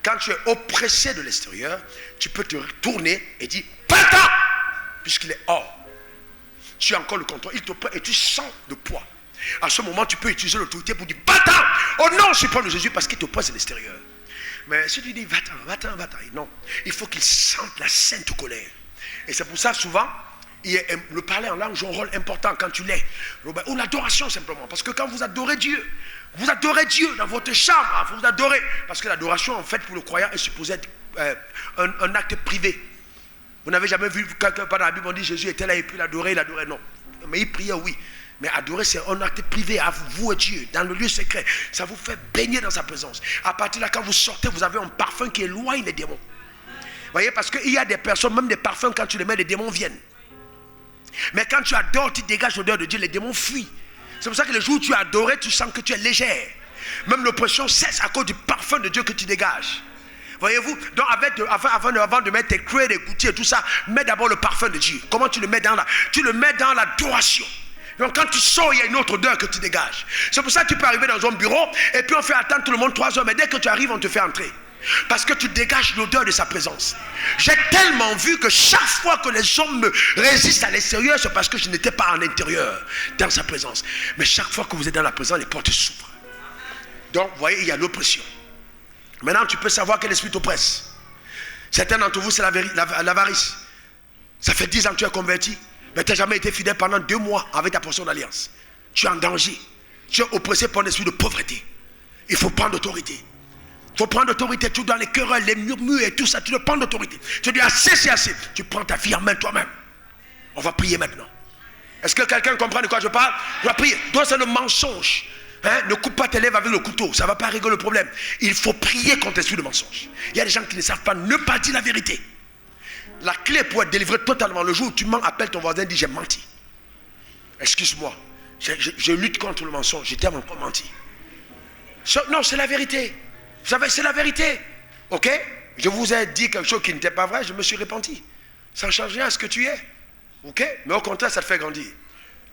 Quand tu es oppressé de l'extérieur, tu peux te retourner et dire, va-t'en, puisqu'il est hors. Tu as encore le contrôle, il t'oppresse et tu sens le poids. À ce moment, tu peux utiliser l'autorité pour dire, va-t'en, au nom suprême de Jésus, parce qu'il t'oppresse de l'extérieur. Mais si tu dis, va-t'en, non. Il faut qu'il sente la sainte colère. Et c'est pour ça, souvent, le parler en langue joue un rôle important quand tu l'es. Ou l'adoration, simplement. Parce que quand vous adorez Dieu dans votre chambre, vous adorez. Parce que l'adoration, en fait, pour le croyant, est supposée être un acte privé. Vous n'avez jamais vu quelqu'un dans la Bible, on dit Jésus était là et puis il adorait, non. Mais il priait, oui. Mais adorer, c'est un acte privé à vous et Dieu, dans le lieu secret. Ça vous fait baigner dans sa présence. À partir de là, quand vous sortez, vous avez un parfum qui éloigne les démons. Vous voyez, parce qu'il y a des personnes, même des parfums, quand tu les mets, les démons viennent. Mais quand tu adores, tu dégages l'odeur de Dieu, les démons fuient. C'est pour ça que le jour où tu as adoré, tu sens que tu es légère. Même l'oppression cesse à cause du parfum de Dieu que tu dégages. Voyez-vous? Donc avant de mettre tes creux, des gouttiers et tout ça, mets d'abord le parfum de Dieu. Comment tu le mets dans tu le mets dans l'adoration. Donc quand tu sors, il y a une autre odeur que tu dégages. C'est pour ça que tu peux arriver dans un bureau et puis on fait attendre tout le monde 3 heures. Mais dès que tu arrives, on te fait entrer. Parce que tu dégages l'odeur de sa présence. J'ai tellement vu que chaque fois que les hommes me résistent à l'extérieur, c'est parce que je n'étais pas en intérieur, dans sa présence. Mais chaque fois que vous êtes dans la présence, les portes s'ouvrent. Donc, vous voyez, il y a l'oppression. Maintenant, tu peux savoir quel esprit t'oppresse. Certains d'entre vous, c'est l'avarice. Ça fait 10 ans que tu es converti, mais tu n'as jamais été fidèle pendant 2 mois avec ta portion d'alliance. Tu es en danger. Tu es oppressé par un esprit de pauvreté. Il faut prendre l'autorité. Il faut prendre l'autorité, tout dans les querelles, les murmures et tout ça, tu dois prendre l'autorité. Tu dis assez, c'est assez. Tu prends ta vie en main toi-même. On va prier maintenant. Est-ce que quelqu'un comprend de quoi je parle? On va prier. Toi, c'est le mensonge. Ne coupe pas tes lèvres avec le couteau, ça ne va pas régler le problème. Il faut prier contre l'esprit de mensonge. Il y a des gens qui ne savent pas ne pas dire la vérité. La clé pour être délivré totalement, le jour où tu mens, appelle ton voisin et dis j'ai menti. Excuse-moi, je lutte contre le mensonge, j'ai tellement pas menti. Non, c'est la vérité. Vous savez, c'est la vérité. Ok? Je vous ai dit quelque chose qui n'était pas vrai, je me suis repenti. Ça ne change rien à ce que tu es. Ok? Mais au contraire, ça te fait grandir.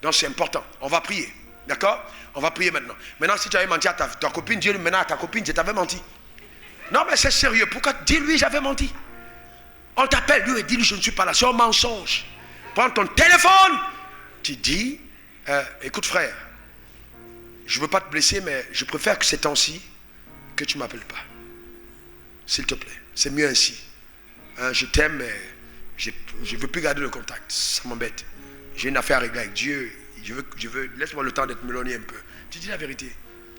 Donc c'est important. On va prier. D'accord? On va prier maintenant. Maintenant, si tu avais menti à ta copine, dis-lui maintenant à ta copine, je t'avais menti. Non, mais c'est sérieux. Pourquoi? Dis-lui, j'avais menti. On t'appelle, lui, et dis-lui, je ne suis pas là. C'est un mensonge. Prends ton téléphone. Tu dis, écoute frère, je ne veux pas te blesser, mais je préfère que ces temps-ci, que tu ne m'appelles pas. S'il te plaît. C'est mieux ainsi. Je t'aime, mais je ne veux plus garder le contact. Ça m'embête. J'ai une affaire à régler avec Dieu. Laisse-moi le temps d'être mélangé un peu. Tu dis la vérité,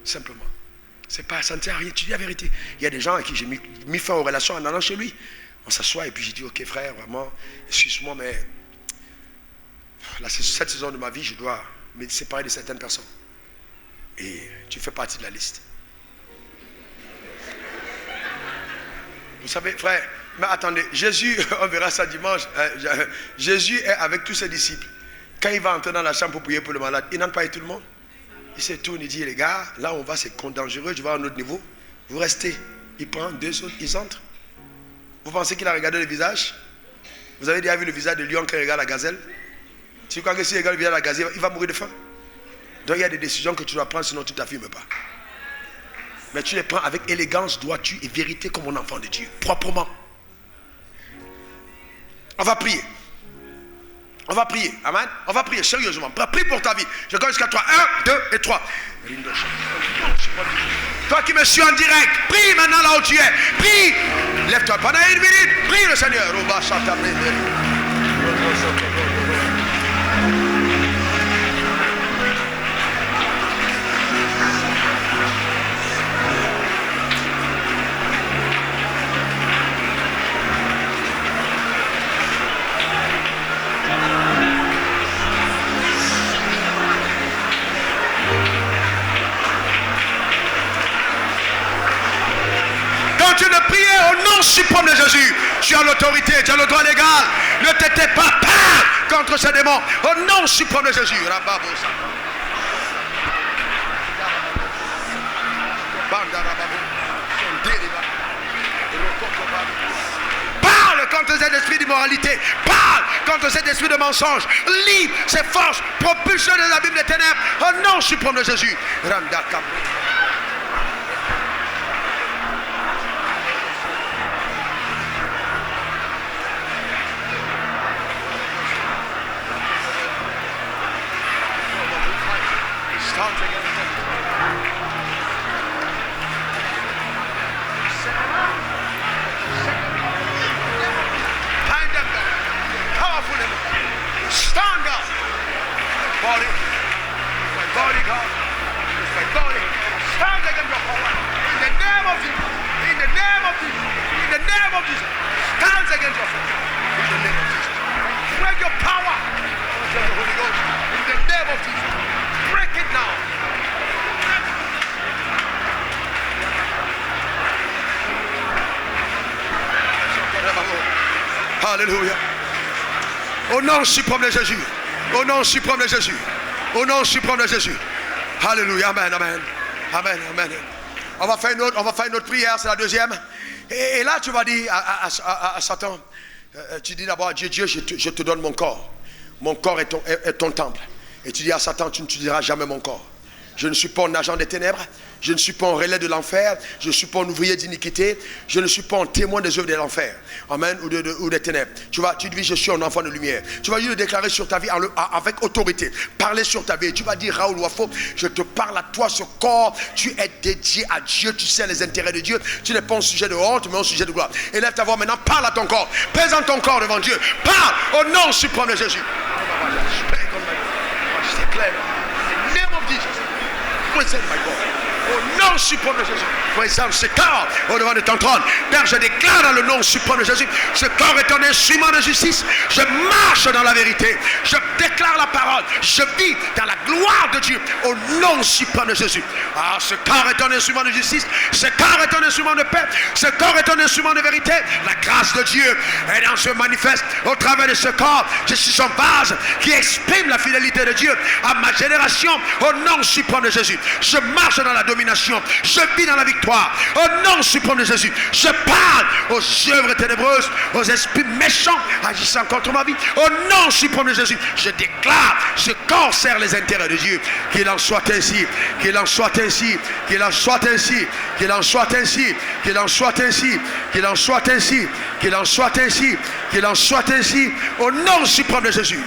simplement. Ça ne sert à rien, tu dis la vérité. Il y a des gens à qui j'ai mis fin aux relations en allant chez lui. On s'assoit et puis j'ai dit, ok frère, vraiment, excuse-moi, mais là, cette saison de ma vie, je dois me séparer de certaines personnes. Et tu fais partie de la liste. Vous savez, frère, mais attendez, Jésus, on verra ça dimanche, Jésus est avec tous ses disciples. Quand il va entrer dans la chambre pour prier pour le malade, il n'entre pas avec tout le monde. Il se tourne, il dit, les gars, là on va, c'est dangereux, je vais à un autre niveau. Vous restez. Il prend 2 autres, ils entrent. Vous pensez qu'il a regardé le visage? Vous avez déjà vu le visage de lion quand il regarde la gazelle? Tu crois que s'il regarde le visage de la gazelle, il va mourir de faim? Donc il y a des décisions que tu dois prendre, sinon tu ne t'affirmes pas. Mais tu les prends avec élégance, droiture et vérité comme un enfant de Dieu, proprement. On va prier. On va prier, amen. On va prier sérieusement. Prie pour ta vie. Je compte jusqu'à 3. 1, 2 et 3. Toi qui me suis en direct, prie maintenant là où tu es. Prie. Lève-toi pendant 1 minute. Prie le Seigneur. Continue de prier au nom suprême de Jésus. Tu as l'autorité, tu as le droit légal. Ne t'étais pas peur contre ces démons. Au nom suprême de Jésus. Parle contre cet esprit d'immoralité. Parle contre cet esprit de mensonge. Livre ces forces propulsées de l'abîme des ténèbres. Au nom suprême de Jésus. Stand up. Body. My body, God. It's my body. Stand against your power. In the name of Jesus. In the name of Jesus. In the name of Jesus. Stand against your power. In the name of Jesus. Break your power. The Holy Ghost. In the name of Jesus. Break it now. Alléluia. Au nom suprême de Jésus. Au nom suprême de Jésus. Au nom suprême de Jésus. Alléluia. Amen. Amen. Amen. Amen. On va faire une autre prière. C'est la deuxième. Et là, tu vas dire à Satan, tu dis d'abord à Dieu, Dieu, je te donne mon corps. Mon corps est ton temple. Et tu dis à Satan, tu ne diras jamais mon corps. Je ne suis pas un agent des ténèbres. Je ne suis pas un relais de l'enfer. Je ne suis pas un ouvrier d'iniquité. Je ne suis pas un témoin des œuvres de l'enfer. Amen. Ou des ténèbres. Tu dis, je suis un enfant de lumière. Tu vas le déclarer sur ta vie avec autorité. Parler sur ta vie. Tu vas dire, Raoul Wafo, je te parle à toi, ce corps. Tu es dédié à Dieu. Tu sais les intérêts de Dieu. Tu n'es pas un sujet de honte, mais un sujet de gloire. Élève ta voix maintenant. Parle à ton corps. Présente ton corps devant Dieu. Parle au nom suprême de Jésus. C'est clair. In the name of Jesus. Present my God. Au nom suprême de Jésus, présente ce corps au devant de ton trône. Père, je déclare dans le nom suprême de Jésus, ce corps est un instrument de justice. Je marche dans la vérité. Je déclare la parole. Je vis dans la gloire de Dieu au nom suprême de Jésus. Ah, ce corps est un instrument de justice. Ce corps est un instrument de paix. Ce corps est un instrument de vérité. La grâce de Dieu est dans ce manifeste au travers de ce corps. Je suis son vase qui exprime la fidélité de Dieu à ma génération au nom suprême de Jésus. Je marche dans la domination domination. Je vis dans la victoire. Au nom suprême de Jésus, je parle aux œuvres ténébreuses, aux esprits méchants agissant contre ma vie. Au nom suprême de Jésus, je déclare, je cancère les intérêts de Dieu. Qu'il en soit ainsi, qu'il en soit ainsi, qu'il en soit ainsi, qu'il en soit ainsi, qu'il en soit ainsi, qu'il en soit ainsi, qu'il en soit ainsi, qu'il en soit ainsi, au nom suprême de Jésus.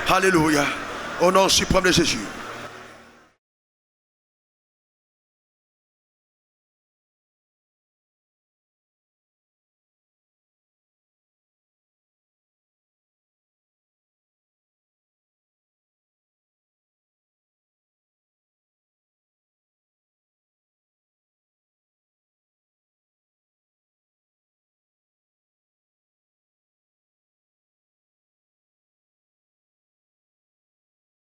Alléluia. Au nom suprême de Jésus.